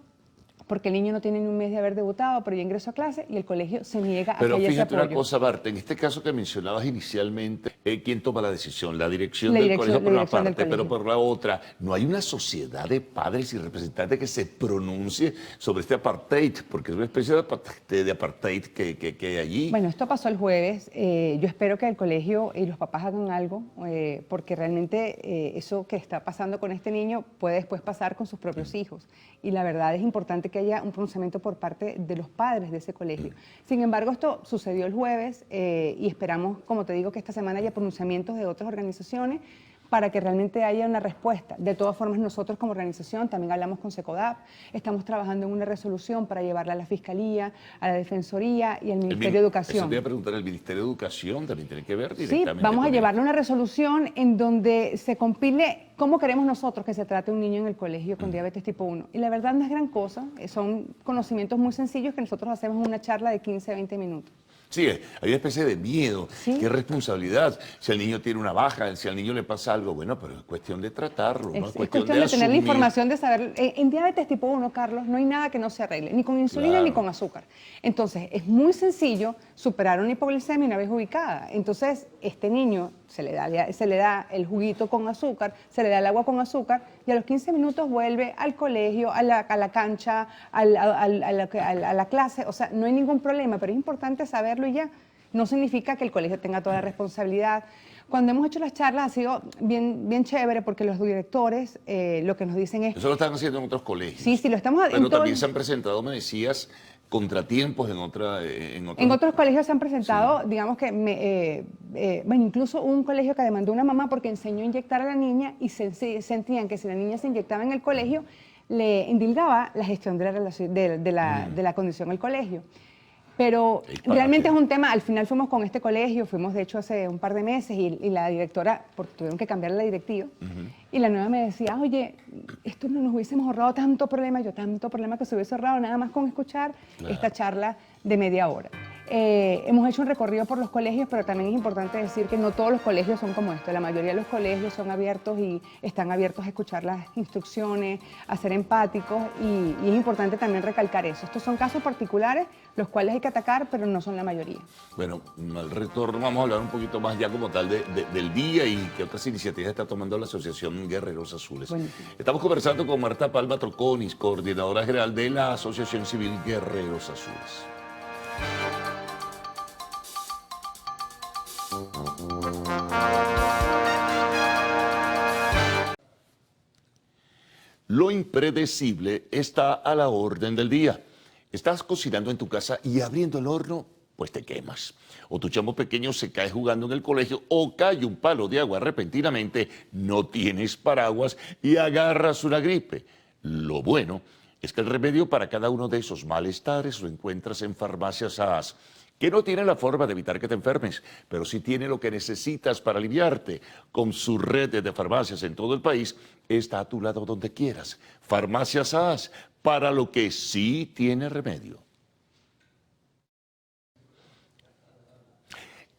porque el niño no tiene ni un mes de haber debutado, pero ya ingresó a clase y el colegio se niega a que haya ese apoyo. Pero fíjate una cosa, Marta, en este caso que mencionabas inicialmente, ¿quién toma la decisión? La dirección del colegio por una parte, pero por la otra, ¿no hay una sociedad de padres y representantes que se pronuncie sobre este apartheid? Porque es una especie de apartheid que hay allí. Bueno, esto pasó el jueves. Yo espero que el colegio y los papás hagan algo, porque realmente eso que está pasando con este niño puede después pasar con sus propios hijos. Y la verdad es importante que haya un pronunciamiento por parte de los padres de ese colegio. Sin embargo, esto sucedió el jueves y esperamos, como te digo, que esta semana haya pronunciamientos de otras organizaciones para que realmente haya una respuesta. De todas formas, nosotros como organización también hablamos con SECODAP, estamos trabajando en una resolución para llevarla a la Fiscalía, a la Defensoría y al Ministerio de Educación. Eso te iba a preguntar, el Ministerio de Educación también tiene que ver directamente. Sí, vamos a llevarle una resolución en donde se compile cómo queremos nosotros que se trate un niño en el colegio con diabetes tipo 1. Y la verdad no es gran cosa, son conocimientos muy sencillos que nosotros hacemos en una charla de 15 a 20 minutos. Sí, hay una especie de miedo, qué responsabilidad. Si el niño tiene una baja, si al niño le pasa algo, bueno, pero es cuestión de tratarlo, ¿no? Es cuestión de tener la información, de saber. En diabetes tipo 1, Carlos, no hay nada que no se arregle, ni con insulina ni con azúcar. Entonces, es muy sencillo superar una hipoglicemia una vez ubicada. Entonces, este niño se le da el juguito con azúcar, se le da el agua con azúcar y a los 15 minutos vuelve al colegio, a la cancha, a la clase. O sea, no hay ningún problema, pero es importante saberlo y ya. No significa que el colegio tenga toda la responsabilidad. Cuando hemos hecho las charlas ha sido bien chévere porque los directores lo que nos dicen es... Eso lo están haciendo en otros colegios. Sí, lo estamos haciendo. Pero también se han presentado, me decías, contratiempos en otros colegios se han presentado, digamos que, bueno, incluso un colegio que demandó a una mamá porque enseñó a inyectar a la niña y sentían que si la niña se inyectaba en el colegio, le endilgaba la gestión de la condición al colegio. Pero realmente es un tema, al final fuimos con este colegio, fuimos de hecho hace un par de meses y la directora, porque tuvieron que cambiar la directiva, y la nueva me decía, oye, esto no nos hubiésemos ahorrado tanto problema, tanto problema que se hubiese ahorrado nada más con escuchar esta charla de media hora. Hemos hecho un recorrido por los colegios, pero también es importante decir que no todos los colegios son como esto. La mayoría de los colegios son abiertos y están abiertos a escuchar las instrucciones, a ser empáticos y es importante también recalcar eso. Estos son casos particulares, los cuales hay que atacar, pero no son la mayoría. Bueno, al retorno vamos a hablar un poquito más ya como tal del día y qué otras iniciativas está tomando la Asociación Guerreros Azules. Buenísimo. Estamos conversando con Marta Palma Troconis, coordinadora general de la Asociación Civil Guerreros Azules. Lo impredecible está a la orden del día. Estás cocinando en tu casa y abriendo el horno, pues te quemas. O tu chamo pequeño se cae jugando en el colegio o cae un palo de agua repentinamente, no tienes paraguas y agarras una gripe. Lo bueno es que el remedio para cada uno de esos malestares lo encuentras en Farmacias AAS, que no tiene la forma de evitar que te enfermes, pero sí tiene lo que necesitas para aliviarte. Con su red de farmacias en todo el país, está a tu lado donde quieras. Farmacias AAS, para lo que sí tiene remedio.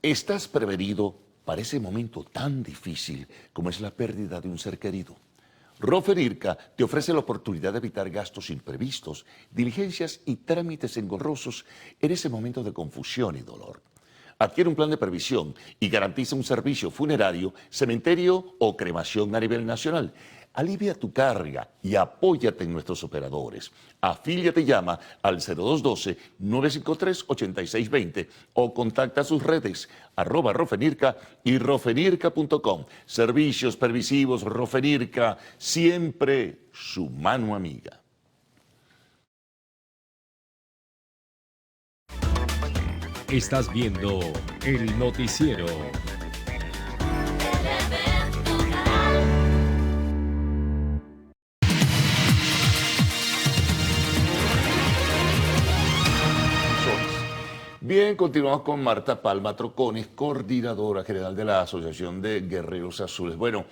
Estás prevenido para ese momento tan difícil como es la pérdida de un ser querido. Roferirca te ofrece la oportunidad de evitar gastos imprevistos, diligencias y trámites engorrosos en ese momento de confusión y dolor. Adquiere un plan de previsión y garantiza un servicio funerario, cementerio o cremación a nivel nacional. Alivia tu carga y apóyate en nuestros operadores. Afíliate y llama al 0212-953-8620 o contacta sus redes @Rofenirca y rofenirca.com. Servicios permisivos Rofenirca, siempre su mano amiga. Estás viendo el noticiero. Bien, continuamos con Marta Palma Troconis, coordinadora general de la Asociación de Guerreros Azules. Bueno,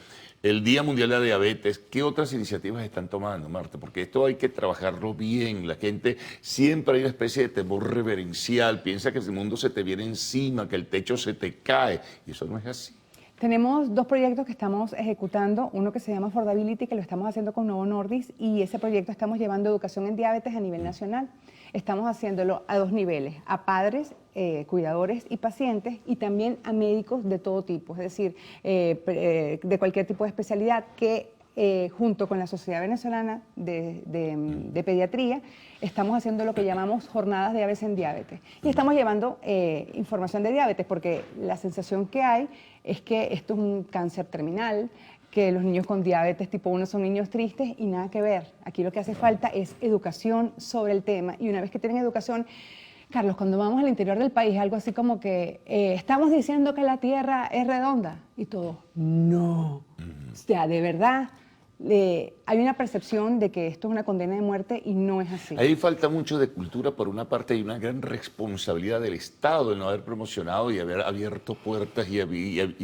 el Día Mundial de la Diabetes, ¿qué otras iniciativas están tomando, Marta? Porque esto hay que trabajarlo bien. La gente siempre hay una especie de temor reverencial, piensa que el mundo se te viene encima, que el techo se te cae, y eso no es así. Tenemos dos proyectos que estamos ejecutando, uno que se llama Affordability, que lo estamos haciendo con Novo Nordisk, y ese proyecto estamos llevando educación en diabetes a nivel nacional. Estamos haciéndolo a dos niveles, a padres, cuidadores y pacientes, y también a médicos de todo tipo, es decir, de cualquier tipo de especialidad que junto con la Sociedad Venezolana de Pediatría, estamos haciendo lo que llamamos jornadas de aves en diabetes. Y estamos llevando información de diabetes, porque la sensación que hay es que esto es un cáncer terminal, que los niños con diabetes tipo 1 son niños tristes, y nada que ver. Aquí lo que hace falta es educación sobre el tema, y una vez que tienen educación, Carlos, cuando vamos al interior del país, algo así como que estamos diciendo que la Tierra es redonda, y todo, no. O sea, de verdad, hay una percepción de que esto es una condena de muerte, y no es así. Ahí falta mucho de cultura por una parte, y una gran responsabilidad del Estado en no haber promocionado y haber abierto puertas y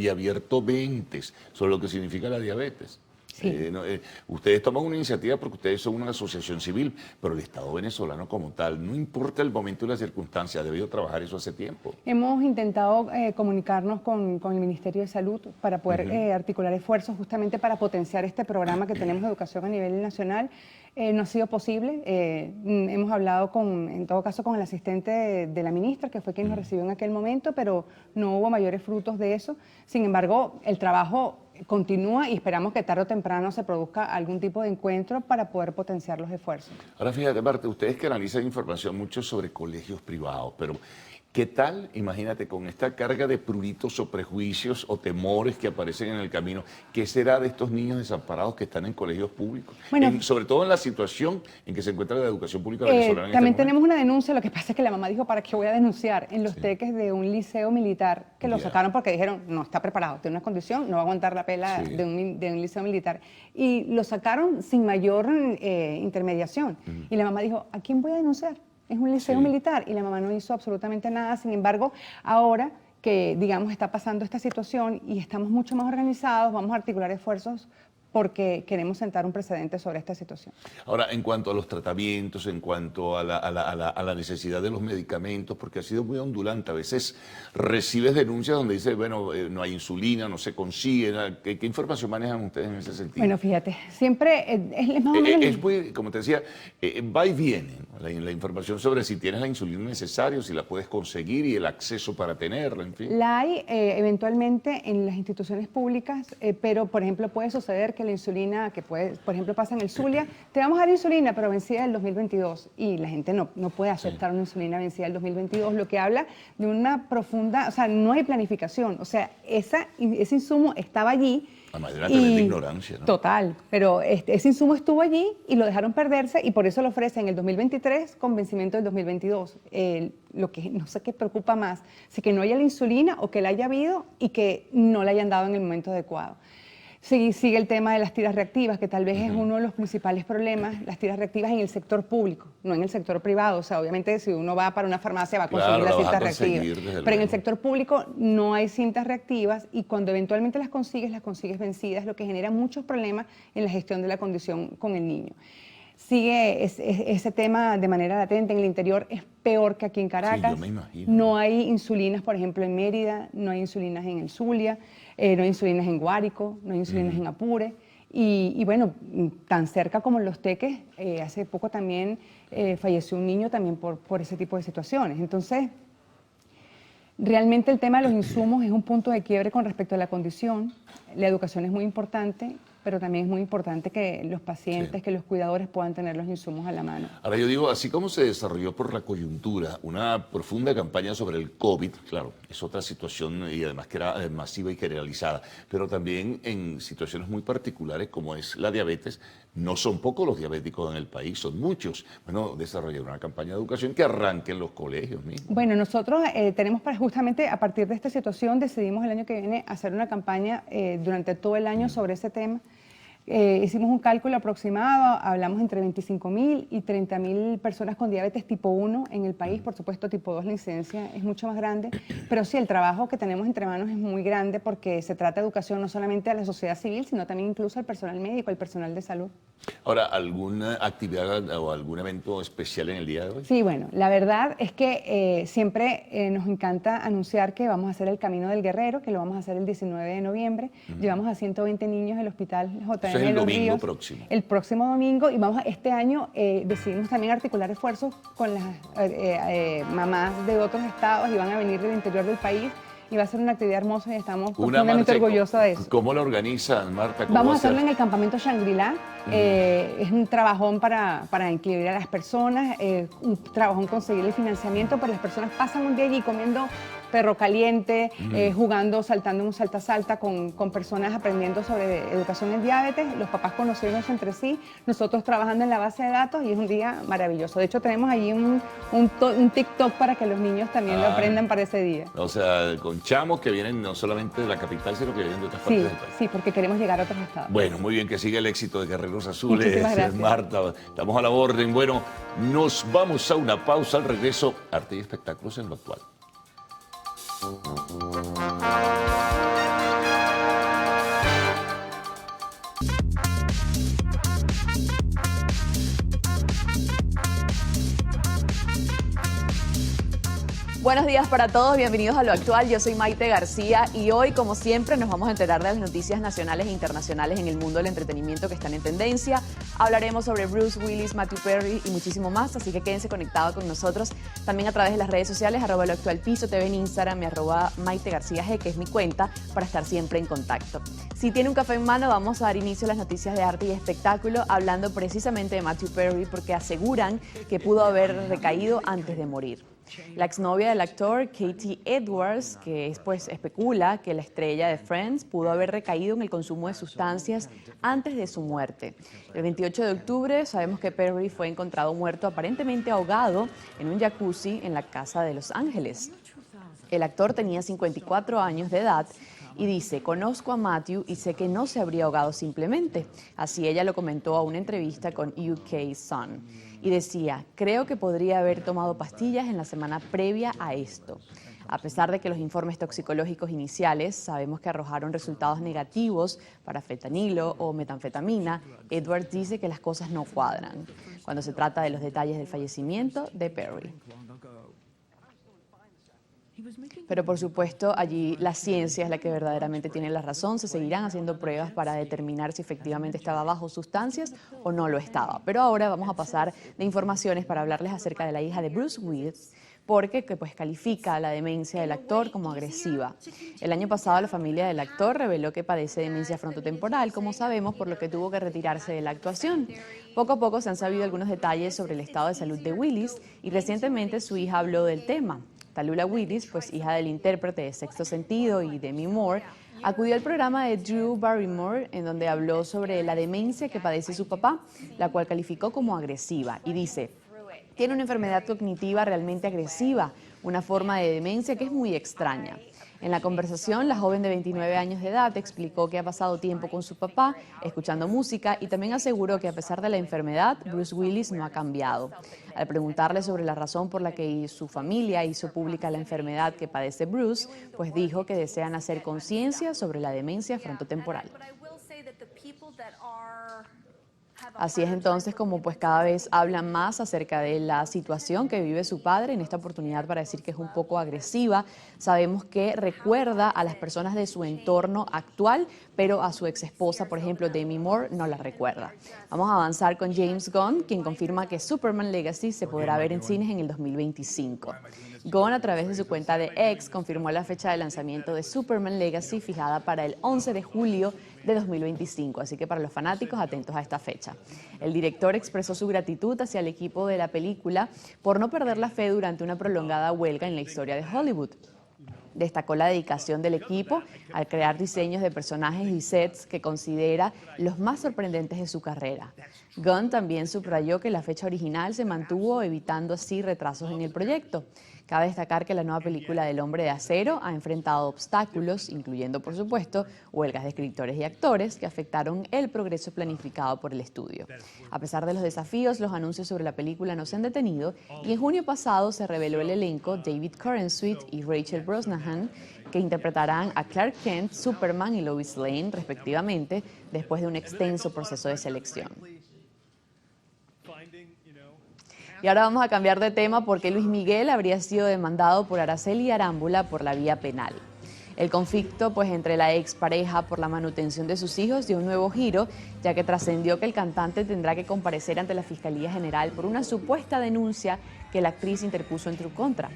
abierto mentes sobre lo que significa la diabetes. Sí. Ustedes toman una iniciativa porque ustedes son una asociación civil, pero el Estado venezolano como tal, no importa el momento y la circunstancia, ha debido trabajar eso hace tiempo. Hemos intentado comunicarnos con el Ministerio de Salud para poder articular esfuerzos justamente para potenciar este programa que tenemos de educación a nivel nacional. No ha sido posible. Hemos hablado en todo caso con el asistente de la ministra, que fue quien nos recibió en aquel momento, pero no hubo mayores frutos de eso. Sin embargo, el trabajo continúa y esperamos que tarde o temprano se produzca algún tipo de encuentro para poder potenciar los esfuerzos. Ahora fíjate, Marta, ustedes que analizan información mucho sobre colegios privados, pero ¿qué tal, imagínate, con esta carga de pruritos o prejuicios o temores que aparecen en el camino? ¿Qué será de estos niños desamparados que están en colegios públicos? Bueno, sobre todo en la situación en que se encuentra la educación pública venezolana. También tenemos una denuncia, lo que pasa es que la mamá dijo, ¿para qué voy a denunciar? En los teques de un liceo militar, que lo sacaron porque dijeron, no está preparado, tiene una condición, no va a aguantar la pela de un liceo militar. Y lo sacaron sin mayor intermediación. Y la mamá dijo, ¿a quién voy a denunciar? Es un liceo militar, y la mamá no hizo absolutamente nada. Sin embargo, ahora que, digamos, está pasando esta situación y estamos mucho más organizados, vamos a articular esfuerzos porque queremos sentar un precedente sobre esta situación. Ahora, en cuanto a los tratamientos, en cuanto a la necesidad de los medicamentos, porque ha sido muy ondulante, a veces recibes denuncias donde dice, bueno, no hay insulina, no se consigue. ¿Qué información manejan ustedes en ese sentido? Bueno, fíjate, siempre es más o menos... Es muy, como te decía, va y viene, ¿no? La información sobre si tienes la insulina necesaria, si la puedes conseguir y el acceso para tenerla, en fin. La hay eventualmente en las instituciones públicas, pero, por ejemplo, puede suceder que que la insulina, que puede, por ejemplo, pasa en el Zulia, te vamos a dar insulina, pero vencida del 2022. Y la gente no puede aceptar una insulina vencida del 2022, lo que habla de una profunda, o sea, no hay planificación. O sea, ese insumo estaba allí. Además de una tremenda ignorancia, ¿no? Total, pero ese insumo estuvo allí y lo dejaron perderse y por eso lo ofrecen en el 2023 con vencimiento del 2022. Lo que no sé qué preocupa más, si que no haya la insulina o que la haya habido y que no la hayan dado en el momento adecuado. Sigue el tema de las tiras reactivas, que tal vez es uno de los principales problemas, las tiras reactivas en el sector público, no en el sector privado. O sea, obviamente si uno va para una farmacia va a conseguir las cintas reactivas. Pero en el sector público no hay cintas reactivas y cuando eventualmente las consigues vencidas, lo que genera muchos problemas en la gestión de la condición con el niño. Sigue ese tema de manera latente en el interior, es peor que aquí en Caracas. Sí, yo me imagino. No hay insulinas, por ejemplo, en Mérida, no hay insulinas en el Zulia, no hay insulinas en Guárico, no hay insulinas en Apure. Y bueno, tan cerca como en Los Teques, hace poco también falleció un niño también por ese tipo de situaciones. Entonces, realmente el tema de los insumos es un punto de quiebre con respecto a la condición. La educación es muy importante, pero también es muy importante que los pacientes, que los cuidadores puedan tener los insumos a la mano. Ahora yo digo, así como se desarrolló por la coyuntura una profunda campaña sobre el COVID, claro, es otra situación y además que era masiva y generalizada, pero también en situaciones muy particulares como es la diabetes, no son pocos los diabéticos en el país, son muchos. Bueno, desarrollar una campaña de educación que arranque en los colegios mismos. Bueno, nosotros tenemos justamente a partir de esta situación decidimos el año que viene hacer una campaña durante todo el año sobre ese tema. Hicimos un cálculo aproximado, hablamos entre 25.000 y 30.000 personas con diabetes tipo 1 en el país, por supuesto tipo 2 la incidencia es mucho más grande, pero sí el trabajo que tenemos entre manos es muy grande porque se trata de educación no solamente a la sociedad civil, sino también incluso al personal médico, al personal de salud. Ahora, ¿alguna actividad o algún evento especial en el día de hoy? Sí, bueno, la verdad es que siempre nos encanta anunciar que vamos a hacer el Camino del Guerrero, que lo vamos a hacer el 19 de noviembre. Llevamos a 120 niños al Hospital JM el Los domingo Ríos, próximo. el próximo domingo, y este año decidimos también articular esfuerzos con las mamás de otros estados y van a venir del interior del país. Y va a ser una actividad hermosa y estamos profundamente orgullosos de eso. ¿Cómo lo organizan, Marta? Vamos a hacerlo en el campamento Shangri-La. Es un trabajón para incluir a las personas, un trabajón conseguir el financiamiento, pero las personas pasan un día allí comiendo perro caliente, jugando, saltando en un salta-salta con personas aprendiendo sobre educación en diabetes, los papás conociéndose entre sí, nosotros trabajando en la base de datos y es un día maravilloso. De hecho, tenemos allí un TikTok para que los niños también lo aprendan para ese día. O sea, con chamos que vienen no solamente de la capital, sino que vienen de otras partes del país. Sí, porque queremos llegar a otros estados. Bueno, muy bien, que siga el éxito de Guerreros Azules. Muchísimas gracias. Marta, estamos a la orden. Bueno, nos vamos a una pausa. Al regreso, arte y espectáculos en lo actual. Buenos días para todos, bienvenidos a Lo Actual, yo soy Maite García y hoy, como siempre, nos vamos a enterar de las noticias nacionales e internacionales en el mundo del entretenimiento que están en tendencia. Hablaremos sobre Bruce Willis, Matthew Perry y muchísimo más, así que quédense conectados con nosotros también a través de las redes sociales, @loactualpiso.tv en Instagram y @MaiteGarcía G, que es mi cuenta, para estar siempre en contacto. Si tiene un café en mano, vamos a dar inicio a las noticias de arte y espectáculo, hablando precisamente de Matthew Perry, porque aseguran que pudo haber recaído antes de morir. La exnovia del actor, Katie Edwards, que especula que la estrella de Friends pudo haber recaído en el consumo de sustancias antes de su muerte. El 28 de octubre sabemos que Perry fue encontrado muerto, aparentemente ahogado, en un jacuzzi en la casa de Los Ángeles. El actor tenía 54 años de edad y dice: conozco a Matthew y sé que no se habría ahogado simplemente. Así ella lo comentó a una entrevista con UK Sun. Y decía: creo que podría haber tomado pastillas en la semana previa a esto. A pesar de que los informes toxicológicos iniciales sabemos que arrojaron resultados negativos para fentanilo o metanfetamina, Edwards dice que las cosas no cuadran cuando se trata de los detalles del fallecimiento de Perry. Pero por supuesto allí la ciencia es la que verdaderamente tiene la razón. Se seguirán haciendo pruebas para determinar si efectivamente estaba bajo sustancias o no lo estaba. Pero ahora vamos a pasar de informaciones para hablarles acerca de la hija de Bruce Willis, porque pues califica la demencia del actor como agresiva. El año pasado la familia del actor reveló que padece demencia frontotemporal, como sabemos, por lo que tuvo que retirarse de la actuación. Poco a poco se han sabido algunos detalles sobre el estado de salud de Willis y recientemente su hija habló del tema. Tallulah Willis, pues hija del intérprete de Sexto Sentido y Demi Moore, acudió al programa de Drew Barrymore, en donde habló sobre la demencia que padece su papá, la cual calificó como agresiva, y dice: tiene una enfermedad cognitiva realmente agresiva, una forma de demencia que es muy extraña. En la conversación, la joven de 29 años de edad explicó que ha pasado tiempo con su papá, escuchando música, y también aseguró que a pesar de la enfermedad, Bruce Willis no ha cambiado. Al preguntarle sobre la razón por la que su familia hizo pública la enfermedad que padece Bruce, pues dijo que desean hacer conciencia sobre la demencia frontotemporal. Así es entonces como pues cada vez hablan más acerca de la situación que vive su padre, en esta oportunidad para decir que es un poco agresiva. Sabemos que recuerda a las personas de su entorno actual, pero a su ex esposa, por ejemplo, Demi Moore, no la recuerda. Vamos a avanzar con James Gunn, quien confirma que Superman Legacy se podrá ver en cines en el 2025. Gunn, a través de su cuenta de X, confirmó la fecha de lanzamiento de Superman Legacy fijada para el 11 de julio de 2025, así que para los fanáticos atentos a esta fecha. El director expresó su gratitud hacia el equipo de la película por no perder la fe durante una prolongada huelga en la historia de Hollywood. Destacó la dedicación del equipo al crear diseños de personajes y sets que considera los más sorprendentes de su carrera. Gunn también subrayó que la fecha original se mantuvo, evitando así retrasos en el proyecto. Cabe destacar que la nueva película del Hombre de Acero ha enfrentado obstáculos, incluyendo, por supuesto, huelgas de escritores y actores que afectaron el progreso planificado por el estudio. A pesar de los desafíos, los anuncios sobre la película no se han detenido y en junio pasado se reveló el elenco David Corenswet y Rachel Brosnahan, que interpretarán a Clark Kent, Superman y Lois Lane, respectivamente, después de un extenso proceso de selección. Y ahora vamos a cambiar de tema porque Luis Miguel habría sido demandado por Araceli Arámbula por la vía penal. El conflicto entre la expareja por la manutención de sus hijos dio un nuevo giro, ya que trascendió que el cantante tendrá que comparecer ante la Fiscalía General por una supuesta denuncia que la actriz interpuso en su contra.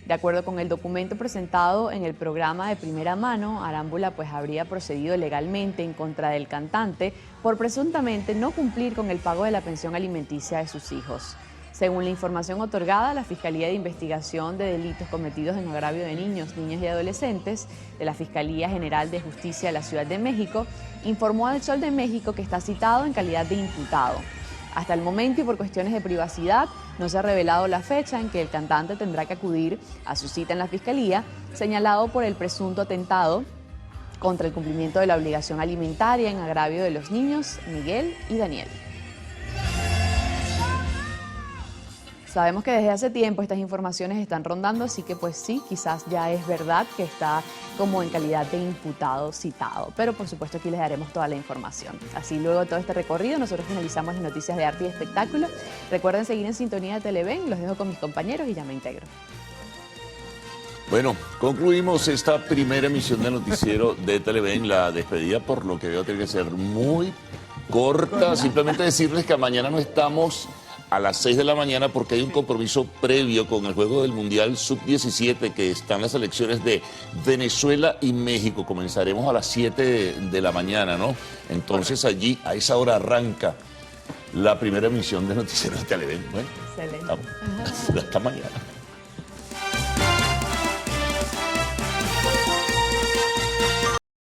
De acuerdo con el documento presentado en el programa de Primera Mano, Arámbula habría procedido legalmente en contra del cantante por presuntamente no cumplir con el pago de la pensión alimenticia de sus hijos. Según la información otorgada, la Fiscalía de Investigación de Delitos Cometidos en Agravio de Niños, Niñas y Adolescentes de la Fiscalía General de Justicia de la Ciudad de México informó al Sol de México que está citado en calidad de imputado. Hasta el momento y por cuestiones de privacidad, no se ha revelado la fecha en que el cantante tendrá que acudir a su cita en la Fiscalía, señalado por el presunto atentado contra el cumplimiento de la obligación alimentaria en agravio de los niños Miguel y Daniel. Sabemos que desde hace tiempo estas informaciones están rondando, así que sí, quizás ya es verdad que está como en calidad de imputado citado, pero por supuesto aquí les daremos toda la información. Así luego de todo este recorrido, nosotros finalizamos las noticias de arte y espectáculo. Recuerden seguir en sintonía de Televen, los dejo con mis compañeros y ya me integro. Bueno, concluimos esta primera emisión del noticiero de Televen, la despedida por lo que veo tiene que ser muy corta, simplemente decirles que mañana no estamos a las 6 de la mañana porque hay un compromiso previo con el juego del Mundial Sub-17 que están las selecciones de Venezuela y México. Comenzaremos a las 7 de la mañana, ¿no? Entonces allí a esa hora arranca la primera emisión de Noticiero de Televen. Bueno, excelente. Hasta mañana.